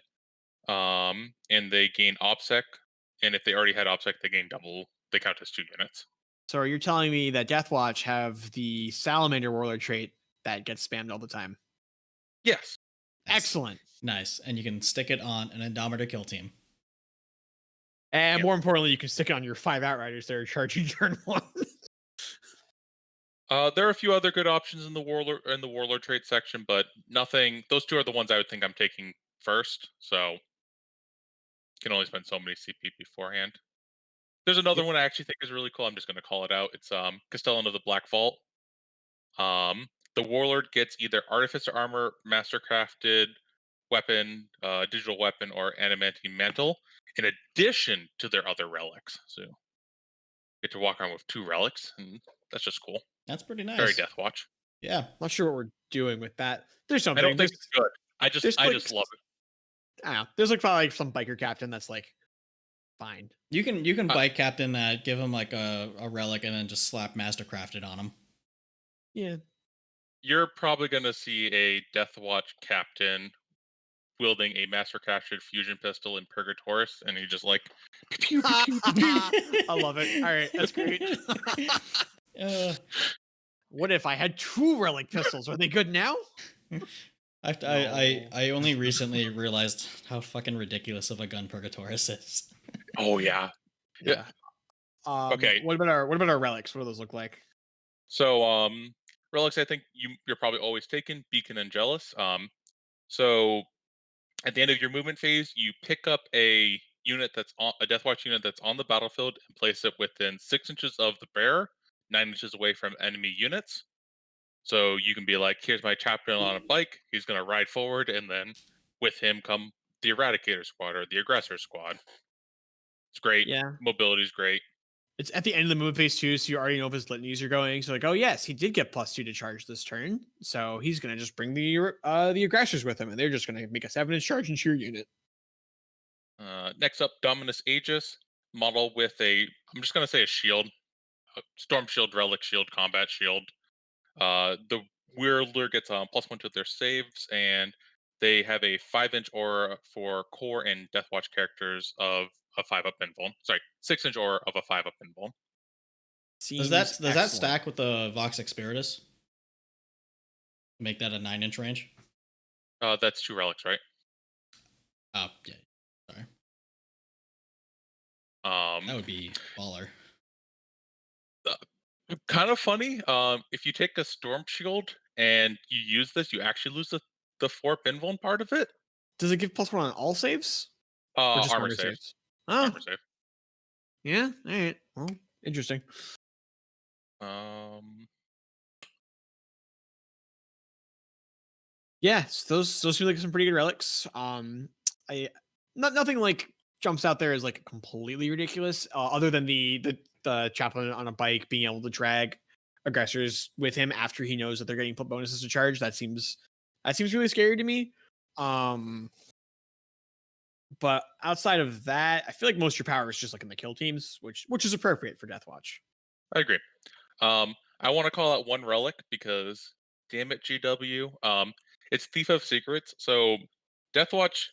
And they gain OPSEC. And if they already had OPSEC, they gain double. They count as 2 units. So you're telling me that Deathwatch have the Salamander Warlord trait that gets spammed all the time? Yes. Excellent. Nice. And you can stick it on an Indomitor Kill Team. And more importantly, you can stick it on your 5 Outriders that are charging turn 1. There are a few other good options in the warlord trait section, but nothing. Those 2 are the ones I would think I'm taking first. So can only spend so many CP beforehand. There's another one I actually think is really cool. I'm just going to call it out. It's Castellan of the Black Vault. The warlord gets either artificer armor, mastercrafted weapon, digital weapon, or adamantine mantle, in addition to their other relics. So you get to walk around with 2 relics, and that's just cool. That's pretty nice. Very Deathwatch. Yeah, not sure what we're doing with that. There's something. I don't think it's good. I just love it. I don't know. There's like probably some biker captain that's like fine. You can bike captain that, give him like a relic, and then just slap mastercrafted on him. Yeah. You're probably gonna see a Deathwatch captain wielding a mastercrafted fusion pistol in Purgatorius, and he just like pew, pew, pew, pew. I love it. All right, that's great. What if I had 2 relic pistols? Are they good now? I only recently realized how fucking ridiculous of a gun Purgatorius is. Oh yeah. Okay. What about our relics? What do those look like? So relics, I think you're probably always taking Beacon and Jealous. So At the end of your movement phase, you pick up a Deathwatch unit that's on the battlefield and place it within 6 inches of the bearer, 9 inches away from enemy units. So you can be like, here's my chaplain on a bike. He's going to ride forward, and then with him come the Eradicator squad or the Aggressor squad. It's great. Yeah. Mobility's great. It's at the end of the move phase too, so you already know if his litanies are going. So like, oh yes, he did get +2 to charge this turn, so he's gonna just bring the aggressors with him, and they're just gonna make a 7-inch charge into your unit. Next up, Dominus Aegis model with I'm just going to say a shield, a Storm Shield, Relic Shield, Combat Shield. The wielder gets +1 to their saves, and they have a 5-inch aura for core and Deathwatch characters of a 5-up invuln. Sorry, 6-inch aura of a 5-up invuln. Does that stack with the Vox Spiritus? Make that a 9-inch range? That's 2 relics, right? Oh yeah. Sorry. That would be baller. Kind of funny. If you take a Storm Shield and you use this, you actually lose the 4 invuln part of it. Does it give +1 on all saves? Or just Armor saves. Oh, Armor save. yeah. All right. Well, interesting. Yeah, those seem like some pretty good relics. Nothing like jumps out there as like completely ridiculous, other than the chaplain on a bike being able to drag aggressors with him after he knows that they're getting put bonuses to charge. That seems really scary to me. But outside of that, I feel like most of your power is just like in the kill teams, which is appropriate for Deathwatch. I agree. I want to call out one relic because, damn it, GW. It's Thief of Secrets. So Deathwatch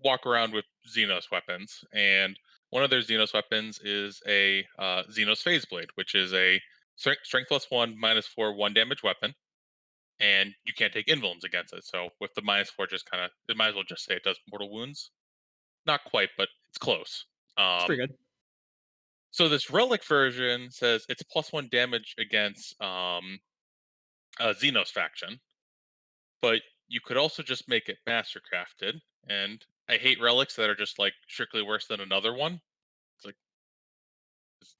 walk around with Xenos weapons, and one of their Xenos weapons is a Xenos Phase Blade, which is a strength +1, -4, 1 damage weapon, and you can't take invulns against it. So with the -4, it might as well just say it does mortal wounds. Not quite, but it's close. It's pretty good. So this relic version says it's +1 damage against a Xenos faction, but you could also just make it mastercrafted. And I hate relics that are just like strictly worse than another one. It's like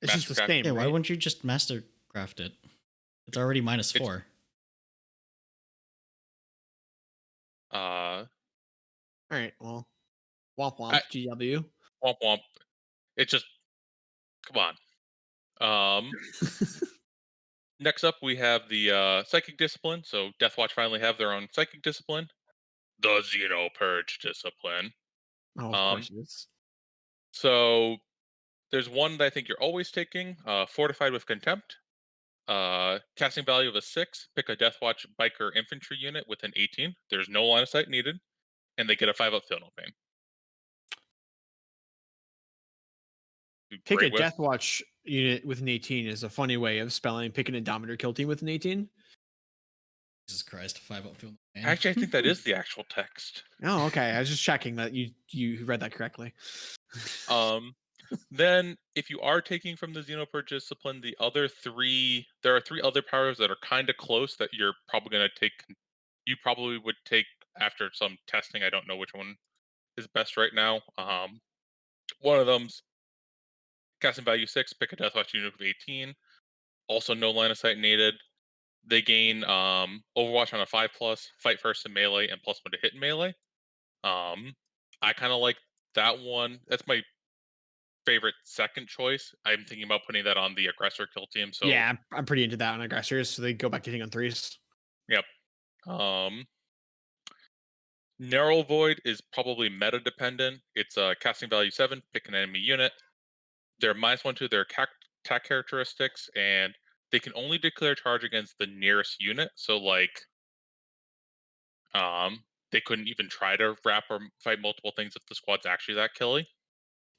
it's just the same. Yeah, right? why wouldn't you just mastercraft it? It's already -4. All right. Well, womp womp. GW. Womp womp. It just come on. Next up, we have the Psychic Discipline. So Deathwatch finally have their own Psychic Discipline, the Xeno Purge Discipline. Oh, of course it is. So there's one that I think you're always taking, Fortified with Contempt. Casting value of a 6. Pick a Deathwatch Biker Infantry unit with an 18. There's no line of sight needed, and they get a 5-up Feel No Pain. Pick a Deathwatch unit with an 18 is a funny way of spelling pick an Indomitor Kill Team with an 18. Jesus Christ, 5-up Feel No Pain. Actually, I think that is the actual text. Oh, okay. I was just checking that you read that correctly. Then, if you are taking from the Xenopurge Discipline, there are 3 other powers that are kind of close that you're probably going to take. You probably would take after some testing. I don't know which one is best right now. One of them's casting value 6. Pick a Deathwatch unit with 18. Also, no line of sight needed. They gain Overwatch on a 5+, fight first in melee, and +1 to hit in melee. I kind of like that one. That's my favorite second choice. I'm thinking about putting that on the Aggressor Kill Team. So yeah, I'm pretty into that on aggressors. So they go back to hitting on 3s. Yep. Narrow Void is probably meta dependent. It's casting value 7. Pick an enemy unit. They're -1 to their attack characteristics, and they can only declare charge against the nearest unit. So like, they couldn't even try to wrap or fight multiple things if the squad's actually that killy.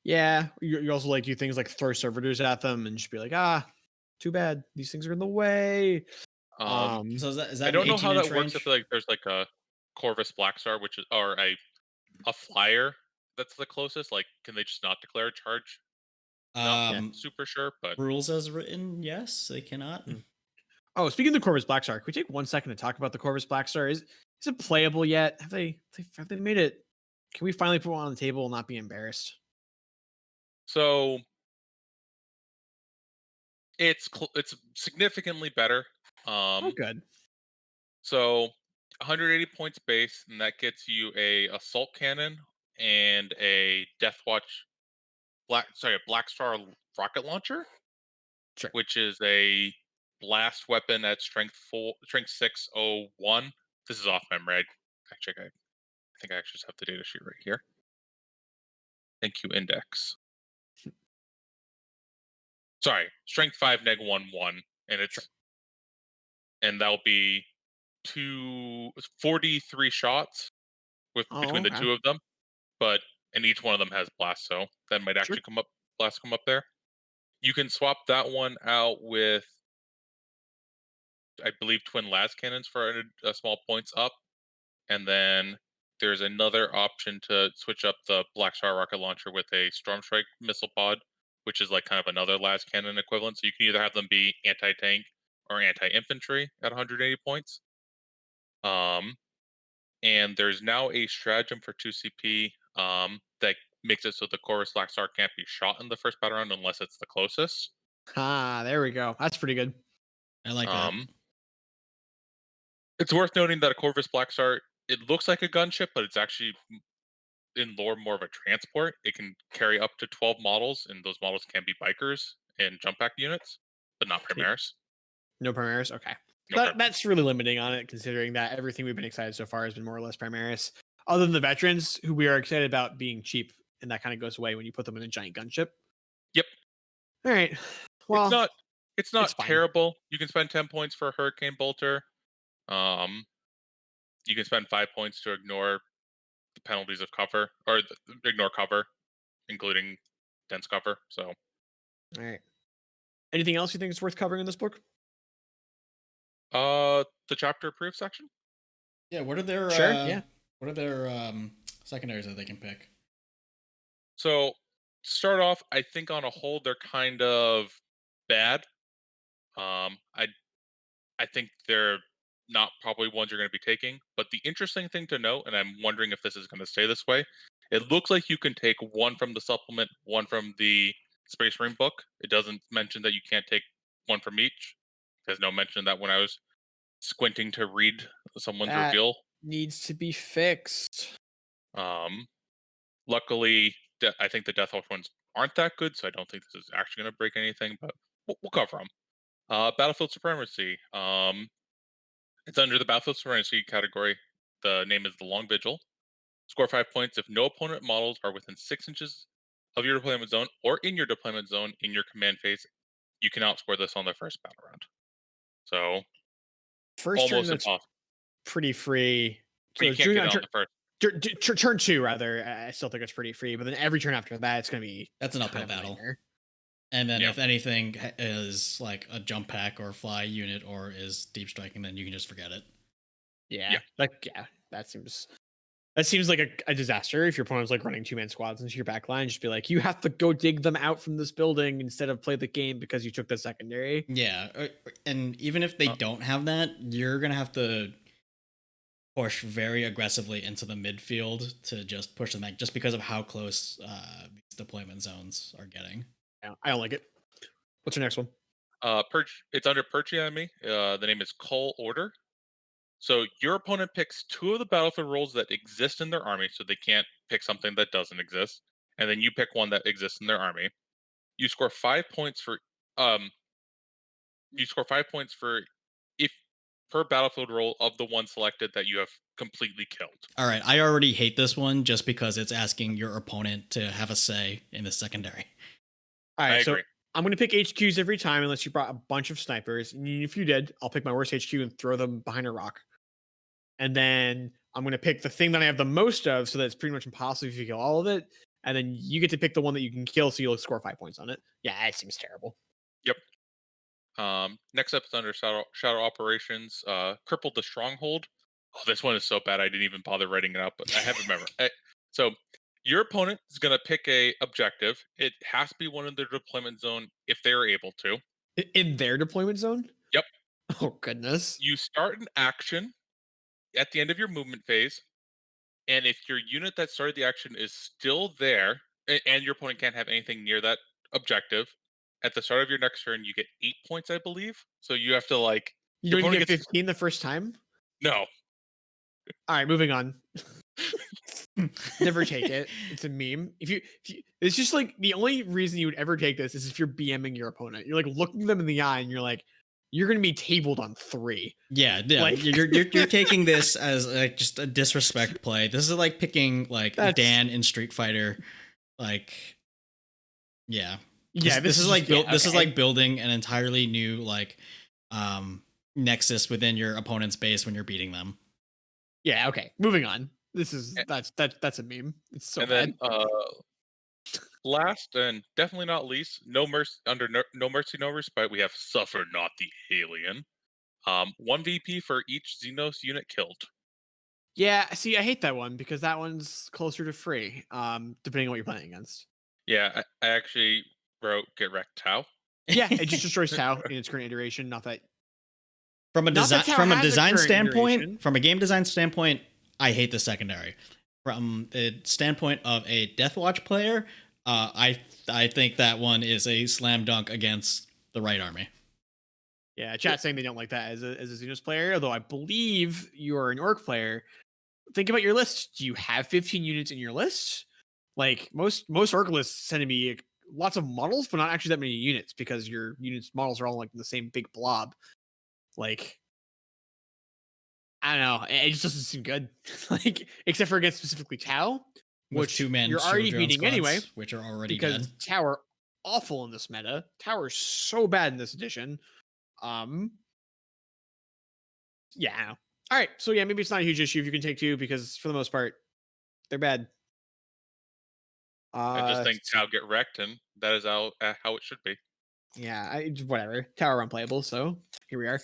Yeah, you also like do things like throw servitors at them and just be like, too bad these things are in the way. So is that I don't know how that range? works. I feel like there's like a Corvus Blackstar, which is or a flyer that's the closest. Like, can they just not declare a charge? Not super sure, but rules as written, yes, they cannot. Oh, speaking of the Corvus Blackstar, can we take 1 second to talk about the Corvus Blackstar? Is it playable yet? Have they made it Can we finally put one on the table and not be embarrassed? So it's significantly better. Oh, good. So 180 points base, and that gets you a assault cannon and a Deathwatch a Black Star rocket launcher, Sure. which is a blast weapon at strength 601. This is off memory. I think I actually just have the data sheet right here. Thank you, index. Sorry, strength 5 neg 1 and it's Sure. and that'll be 43 shots between the Okay. two of them, but and each one of them has blast, so that might Sure. actually come up there. You can swap that one out with, I believe, twin las cannons for a small points up, and then there's another option to switch up the Black Star rocket launcher with a Storm Strike missile pod, which is like kind of another las cannon equivalent. So you can either have them be anti-tank or anti-infantry at 180 points. And there's now a stratagem for 2CP that makes it so the Chorus Black Star can't be shot in the first battle round unless it's the closest. There we go. That's pretty good. I like that. It's worth noting that a Corvus Black Star, it looks like a gunship, but it's actually in lore more of a transport. It can carry up to 12 models, and those models can be bikers and jump pack units, but not Primaris. No Primaris? Okay. No That's really limiting on it, considering that everything we've been excited so far has been more or less Primaris. Other than the veterans, who we are excited about being cheap, and that kind of goes away when you put them in a giant gunship. Yep. All right. Well, it's not fine. terrible. You can spend 10 points for a Hurricane Bolter. You can spend 5 points to ignore the penalties of cover, or ignore cover, including dense cover. So, all right. Anything else you think is worth covering in this book? the chapter approved section. Yeah. What are their yeah. What are their secondaries that they can pick? So, to start off, I think on a whole they're kind of bad. I think they're not probably ones you're going to be taking. But the interesting thing to note, and I'm wondering if this is going to stay this way, it looks like you can take one from the supplement, one from the Space Marine book. It doesn't mention that you can't take one from each. There's no mention of that when I was squinting to read someone's That reveal. needs to be fixed. Luckily, I think the Deathwatch ones aren't that good, so I don't think this is actually going to break anything, but we'll cover them. Battlefield Supremacy. It's under the Battlefield Supremacy category. The name is the Long Vigil. Score 5 points if no opponent models are within 6 inches of your deployment zone or in your deployment zone in your command phase. You can outscore this on the first battle round. So, First turn, almost that's impossible. pretty free. But you can't get it on the first. Turn 2, rather. I still think it's pretty free, but then every turn after that, it's going to be That's an uphill battle. Nightmare. And then if anything is like a jump pack or fly unit or is deep striking, then you can just forget it. Yeah. That seems like a disaster. If your opponent's like running 2-man squads into your back line, just be like, you have to go dig them out from this building instead of play the game because you took the secondary. Yeah. And even if they don't have that, you're going to have to push very aggressively into the midfield to just push them back just because of how close these deployment zones are getting. Yeah, I don't like it. What's your next one? It's under Purge Enemy. The name is Cull Order. So your opponent picks 2 of the battlefield roles that exist in their army, so they can't pick something that doesn't exist, and then you pick one that exists in their army. You score 5 points for if per battlefield role of the one selected that you have completely killed. All right, I already hate this one just because it's asking your opponent to have a say in the secondary. All right, I so agree. I'm going to pick HQs every time unless you brought a bunch of snipers. And if you did, I'll pick my worst HQ and throw them behind a rock. And then I'm going to pick the thing that I have the most of, so that it's pretty much impossible if you kill all of it. And then you get to pick the one that you can kill, so you'll score 5 points on it. Yeah, it seems terrible. Yep. Next up is under Shadow Operations. Crippled the Stronghold. Oh, this one is so bad I didn't even bother writing it up, but I have to remember. So your opponent is going to pick a objective. It has to be one in their deployment zone if they are able to. In their deployment zone? Yep. Oh, goodness. You start an action at the end of your movement phase, And if your unit that started the action is still there, and your opponent can't have anything near that objective, at the start of your next turn, you get 8 points, I believe. So you have to like You your don't even opponent get gets 15 the first time? no. All right, moving on. Never take it. It's a meme. It's just like the only reason you would ever take this is if you're BMing your opponent. You're like looking them in the eye and you're like, you're gonna be tabled on 3. Yeah, Like you're taking this as like just a disrespect play. This is like picking like Dan in Street Fighter. Like, yeah, this is like this is like building an entirely new like nexus within your opponent's base when you're beating them. Yeah, okay. Moving on. That's a meme. It's so bad. Then last and definitely not least, no mercy no mercy, no respite. We have Suffer Not the Alien. 1 VP for each Xenos unit killed. Yeah, see, I hate that one because that one's closer to free, depending on what you're playing against. Yeah, I actually wrote Get Wrecked Tau. Yeah, it just destroys Tau in its current iteration. Not that from a design standpoint, iteration. From a game design standpoint, I hate the secondary. From the standpoint of a Deathwatch player, I think that one is a slam dunk against the right army. Yeah, chat saying they don't like that as a Xenos player, although I believe you're an Orc player. Think about your list. Do you have 15 units in your list? Like most Orc lists tend to be lots of models, but not actually that many units because your units models are all like the same big blob. Like, I don't know. It just doesn't seem good. Like, except for against specifically Tau, which you're already beating anyway, which are already because dead. Tau are awful in this meta. Tau are so bad in this edition. Yeah. I know. All right. So yeah, maybe it's not a huge issue if you can take 2 because for the most part, they're bad. I just think Tau get wrecked, and that is how it should be. Yeah, whatever. Tower unplayable, so here we are.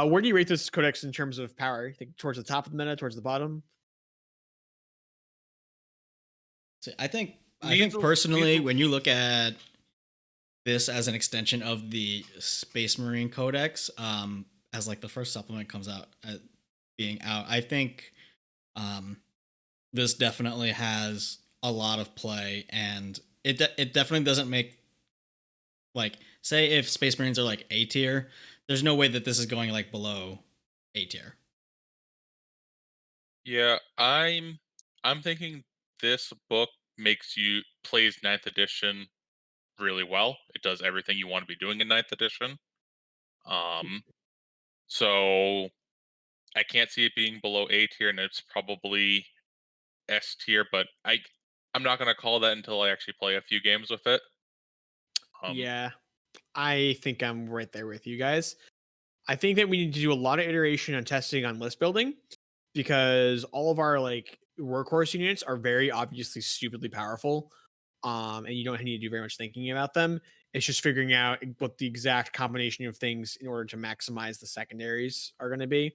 Where do you rate this codex in terms of power? You think towards the top of the meta, towards the bottom? So I think personally, when you look at this as an extension of the Space Marine Codex, as like the first supplement comes out being out, I think this definitely has a lot of play, and it definitely doesn't make, like, say if Space Marines are like A tier, there's no way that this is going like below A tier. Yeah, I'm thinking this book plays 9th edition really well. It does everything you want to be doing in 9th edition. So I can't see it being below A tier, and it's probably S tier, but I'm not gonna call that until I actually play a few games with it. Yeah, I think I'm right there with you guys. I think that we need to do a lot of iteration and testing on list building because all of our like workhorse units are very obviously stupidly powerful. And you don't need to do very much thinking about them. It's just figuring out what the exact combination of things in order to maximize the secondaries are going to be.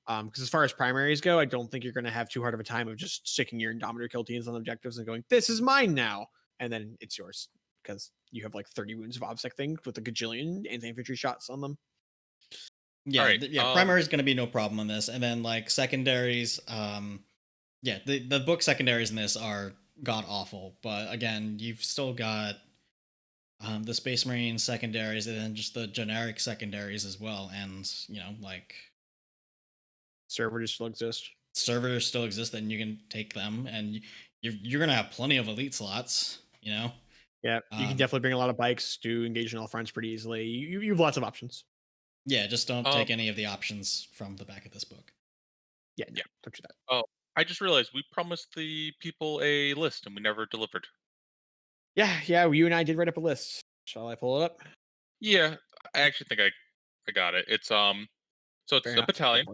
Because as far as primaries go, I don't think you're going to have too hard of a time of just sticking your Indomitor Kill Teams on objectives and going, "This is mine now," and then it's yours because you have like 30 wounds of obsec things with a gajillion anti-infantry shots on them. Yeah, right. Primary is going to be no problem on this, and then like secondaries, the book secondaries in this are god awful, but again, you've still got the Space Marine secondaries, and then just the generic secondaries as well, and like servers still exist, and you can take them, and you're gonna have plenty of elite slots. Yeah, you can definitely bring a lot of bikes to engage in all fronts pretty easily. You have lots of options. Yeah, just don't take any of the options from the back of this book. Yeah, don't do that. Oh, I just realized we promised the people a list and we never delivered. Yeah, you and I did write up a list. Shall I pull it up? Yeah, I actually think I got it. It's so it's a battalion.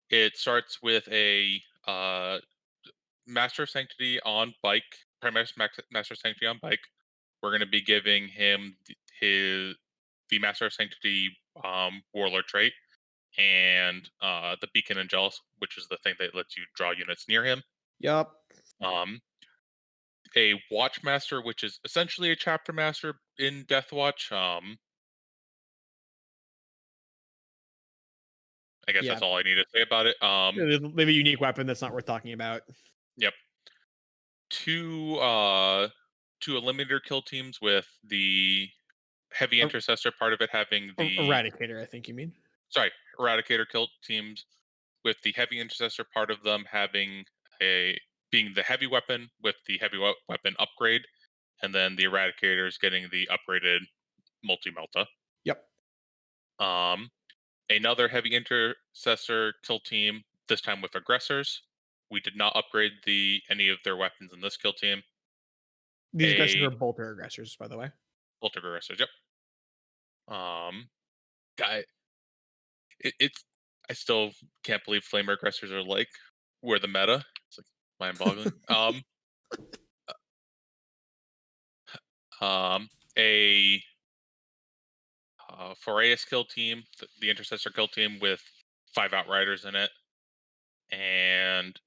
It starts with a Master of Sanctity on bike, Primary Master of Sanctity on bike. We're going to be giving him the Master of Sanctity Warlord trait and the Beacon and Jealous, which is the thing that lets you draw units near him. Yup. A Watchmaster, which is essentially a Chapter Master in Deathwatch. I guess that's all I need to say about it. They have a unique weapon that's not worth talking about. Yep. Two Eliminator kill teams with the heavy intercessor part of it having the Eradicator, I think you mean. Sorry, Eradicator kill teams with the heavy intercessor part of them having being the heavy weapon with the heavy weapon upgrade, and then the Eradicators getting the upgraded multi-melta. Yep. Another heavy intercessor kill team, this time with aggressors. We did not upgrade any of their weapons in this kill team. These aggressors are bolter aggressors, by the way. Bolter aggressors, yep. Guy, it's I still can't believe flamer aggressors are like we're the meta. It's like mind-boggling. A Foraeus kill team, the intercessor kill team with 5 outriders in it, and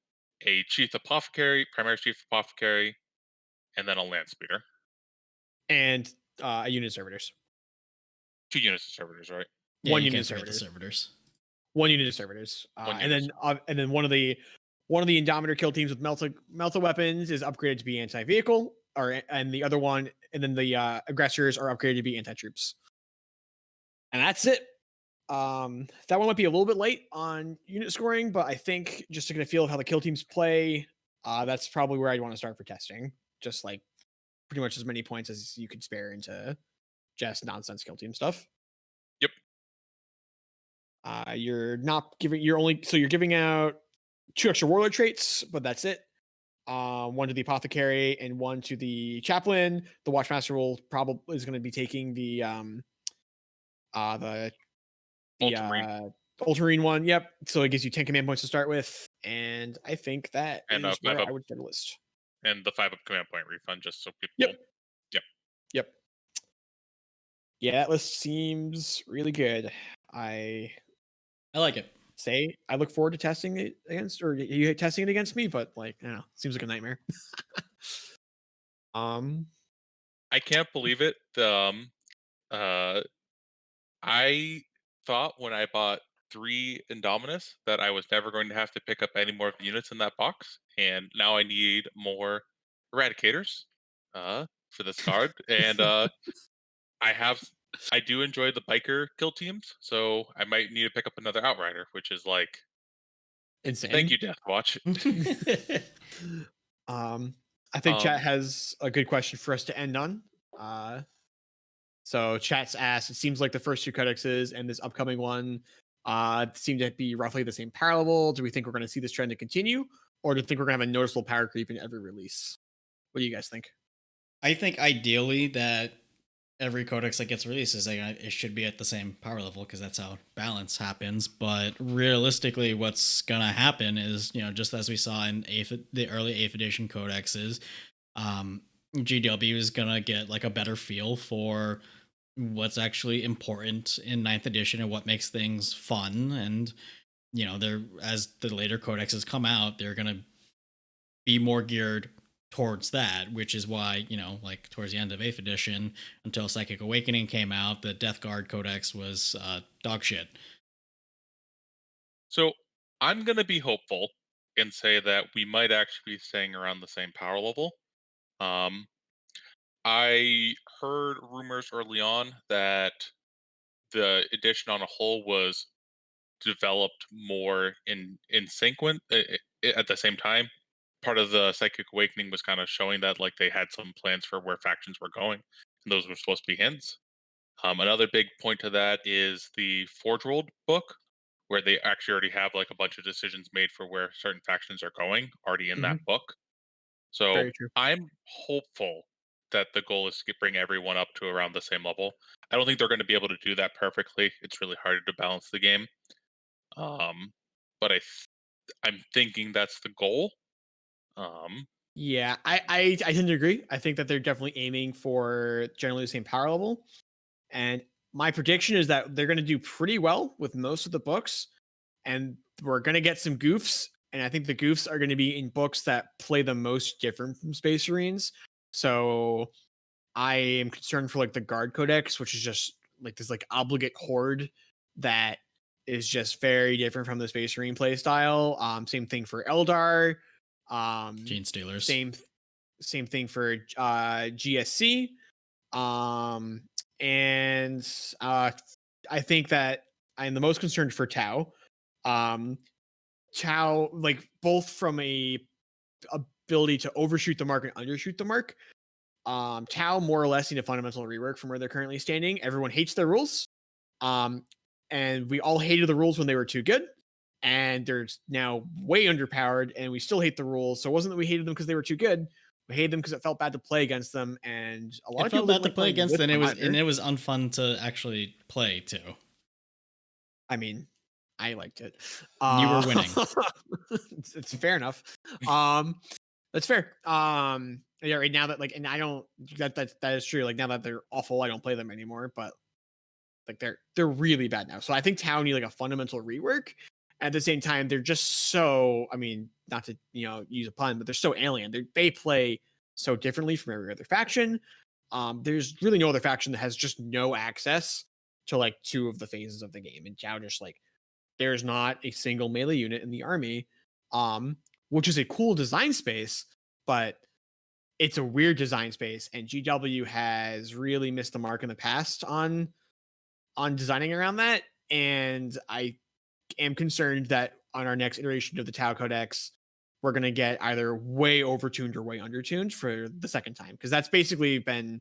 a chief apothecary, primary chief apothecary, and then a land speeder. And a unit of servitors. 2 units of servitors, right? Yeah, one you unit can't of forget the servitors. servitors. One unit of servitors. And then one of the Indomitor kill teams with melta weapons is upgraded to be anti-vehicle, and the other one, and then the aggressors are upgraded to be anti-troops. And that's it. That one might be a little bit late on unit scoring, but I think just to get a feel of how the kill teams play, that's probably where I'd want to start for testing. Just like pretty much as many points as you could spare into just nonsense kill team stuff. Yep. You're giving out 2 extra warlord traits, but that's it. 1 to the apothecary and 1 to the chaplain. The watchmaster is going to be taking the Ultramarine one. Yep. So it gives you 10 command points to start with, and I think that is where I would get a list. And the 5 up command point refund, just so people. Yep. Yeah, that list seems really good. I like it. Say I look forward to testing it against, or you testing it against me, but like, I don't know, seems like a nightmare. I can't believe it. I thought when I bought 3 Indominus that I was never going to have to pick up any more of the units in that box, and now I need more Eradicators for this card, and I do enjoy the biker kill teams, so I might need to pick up another Outrider, which is like insane. Thank you, Deathwatch. I think chat has a good question for us to end on. So chat's asked, it seems like the first 2 codexes and this upcoming one seem to be roughly the same power level. Do we think we're going to see this trend to continue, or do you think we're going to have a noticeable power creep in every release? What do you guys think? I think ideally that every codex that gets released is it should be at the same power level, because that's how balance happens. But realistically, what's gonna happen is, just as we saw in the early 8th edition codexes, GW is gonna get like a better feel for what's actually important in 9th edition and what makes things fun. And they're, as the later codexes come out, they're gonna be more geared towards that, which is why, like towards the end of 8th edition, until Psychic Awakening came out, the Death Guard Codex was dog shit. So I'm going to be hopeful and say that we might actually be staying around the same power level. I heard rumors early on that the edition on a whole was developed more in sync at the same time. Part of the Psychic Awakening was kind of showing that like they had some plans for where factions were going, and those were supposed to be hints. Another big point to that is the Forge World book, where they actually already have like a bunch of decisions made for where certain factions are going already in that book. So I'm hopeful that the goal is to bring everyone up to around the same level. I don't think they're going to be able to do that perfectly. It's really hard to balance the game. But I'm thinking that's the goal. Yeah, I tend to agree. I think that they're definitely aiming for generally the same power level. And my prediction is that they're going to do pretty well with most of the books. And we're going to get some goofs. And I think the goofs are going to be in books that play the most different from Space Marines. So I am concerned for like the Guard Codex, which is just like this like obligate horde that is just very different from the Space Marine play style. Same thing for Eldar. Gene Stealers. Same thing for GSC. And I think that I'm the most concerned for Tau. Tau, like both from a ability to overshoot the mark and undershoot the mark. Tau more or less need a fundamental rework from where they're currently standing. Everyone hates their rules. And we all hated the rules when they were too good. And they're now way underpowered, and we still hate the rules. So it wasn't that we hated them because they were too good. We hated them because it felt bad to play against them, and a lot of people felt bad to like play against them. And it was unfun to actually play too. I mean, I liked it. You were winning. It's fair enough. That's fair. Yeah, right now that and I don't that is true. Like now that they're awful, I don't play them anymore. But like they're really bad now. So I think Tau need like a fundamental rework. At the same time, they're just so, I mean, not to use a pun, but they're so alien. They play so differently from every other faction. There's really no other faction that has just no access to like two of the phases of the game. And Tau just like there's not a single melee unit in the army, which is a cool design space, but it's a weird design space. And GW has really missed the mark in the past on designing around that. And I am concerned that on our next iteration of the Tau Codex, we're going to get either way overtuned or way undertuned for the second time. Because that's basically been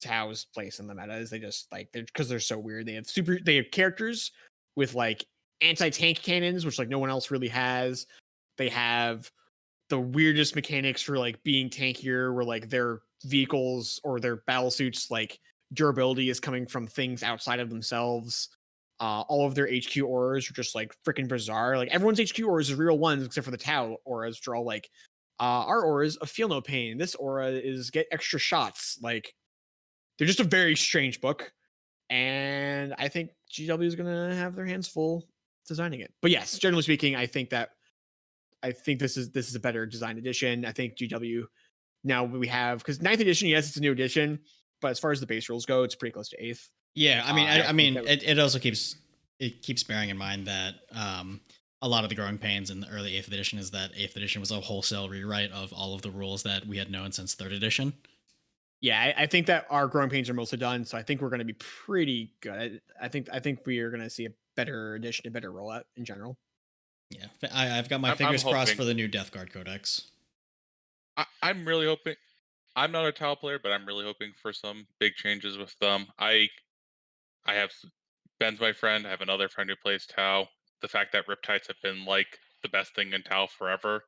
Tau's place in the meta, is they just like, because they're so weird. They have characters with like anti-tank cannons, which like no one else really has. They have the weirdest mechanics for like being tankier, where like their vehicles or their battle suits, like durability is coming from things outside of themselves. All of their HQ auras are just like freaking bizarre. Like everyone's HQ auras are real ones except for the Tau auras, which are all like our auras of feel no pain. This aura is get extra shots. Like they're just a very strange book. And I think GW is gonna have their hands full designing it. But yes, generally speaking, I think this is a better design edition. I think GW now we have, because 9th edition, yes, it's a new edition, but as far as the base rules go, it's pretty close to 8th. Yeah, I mean, it also keeps bearing in mind that a lot of the growing pains in the early 8th edition is that 8th edition was a wholesale rewrite of all of the rules that we had known since 3rd edition. Yeah, I think that our growing pains are mostly done, so I think we're going to be pretty good. I think we are going to see a better edition, a better rollout in general. Yeah, I've got my fingers crossed for the new Death Guard Codex. I'm really hoping. I'm not a Tau player, but I'm really hoping for some big changes with them. I have Ben's my friend. I have another friend who plays Tau. The fact that Riptides have been like the best thing in Tau forever.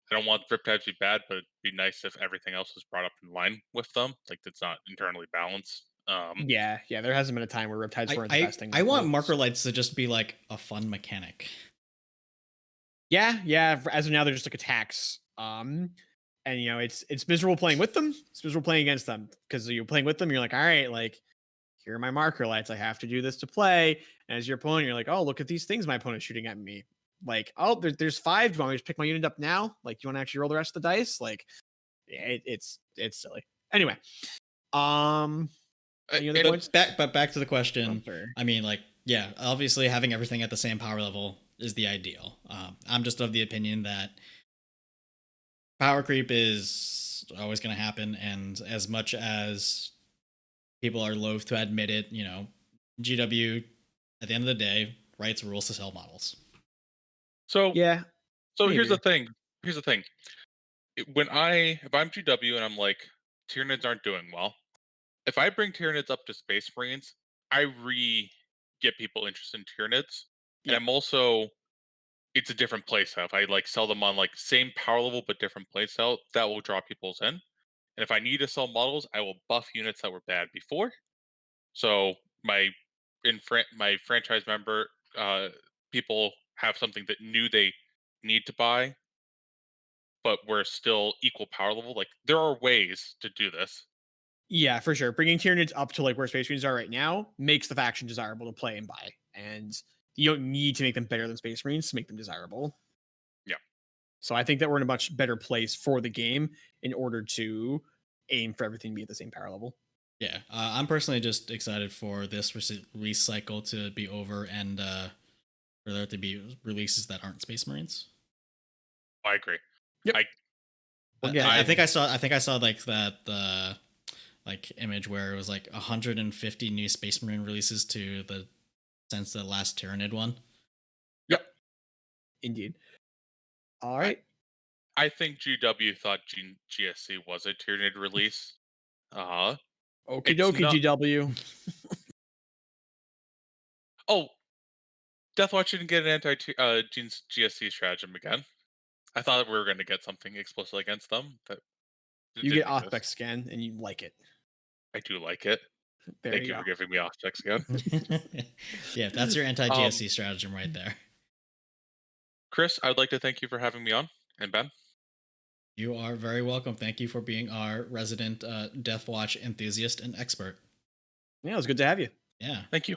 I don't want Riptides to be bad, but it'd be nice if everything else was brought up in line with them. Like it's not internally balanced. Yeah, there hasn't been a time where Riptides weren't the best thing. I want marker lights to just be like a fun mechanic. Yeah. As of now, they're just like attacks. And it's miserable playing with them. It's miserable playing against them, because you're playing with them. You're like, all right, like here are my marker lights. I have to do this to play. And as your opponent, you're like, oh, look at these things my opponent's shooting at me. Like, oh, there's 5. Do you want me to just pick my unit up now? Like, do you want to actually roll the rest of the dice? Like, yeah, it's silly. Anyway, any other points? Back to the question. I mean, like, yeah, obviously having everything at the same power level is the ideal. I'm just of the opinion that power creep is always going to happen, and as much as people are loath to admit it, GW at the end of the day writes rules to sell models. So yeah. So here's the thing. If I'm GW and I'm like, Tyranids aren't doing well, if I bring Tyranids up to Space Marines, I get people interested in Tyranids. And I'm also, it's a different playstyle. If I like sell them on like same power level but different playstyle, that will draw people's in. And if I need to sell models, I will buff units that were bad before. So my franchise member people have something that knew they need to buy, but we're still equal power level. Like there are ways to do this. Yeah, for sure. Bringing Tyranids up to like where Space Marines are right now makes the faction desirable to play and buy. And you don't need to make them better than Space Marines to make them desirable. Yeah. So I think that we're in a much better place for the game in order to aim for everything to be at the same power level. Yeah, I'm personally just excited for this release cycle to be over and for there to be releases that aren't Space Marines. I agree. Yep. I think I saw like the like image where it was like 150 new Space Marine releases to the since the last Tyranid one. Yep. Indeed. All right. I think GW thought GSC was a Tyranid release. Okie dokie, GW. Oh, Deathwatch didn't get an GSC stratagem again. I thought we were going to get something explicit against them. That you get Ospec scan and you like it. I do like it. Thank you for giving me Ospec scan. Yeah, that's your anti-GSC stratagem right there. Chris, I would like to thank you for having me on, and Ben. You are very welcome. Thank you for being our resident Deathwatch enthusiast and expert. Yeah, it was good to have you. Yeah. Thank you.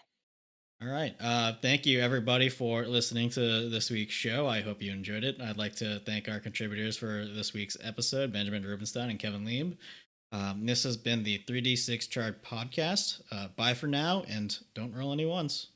All right. Thank you, everybody, for listening to this week's show. I hope you enjoyed it. I'd like to thank our contributors for this week's episode, Benjamin Rubenstein and Kevin Lieb. This has been the 3D6 Chart podcast. Bye for now, and don't roll any ones.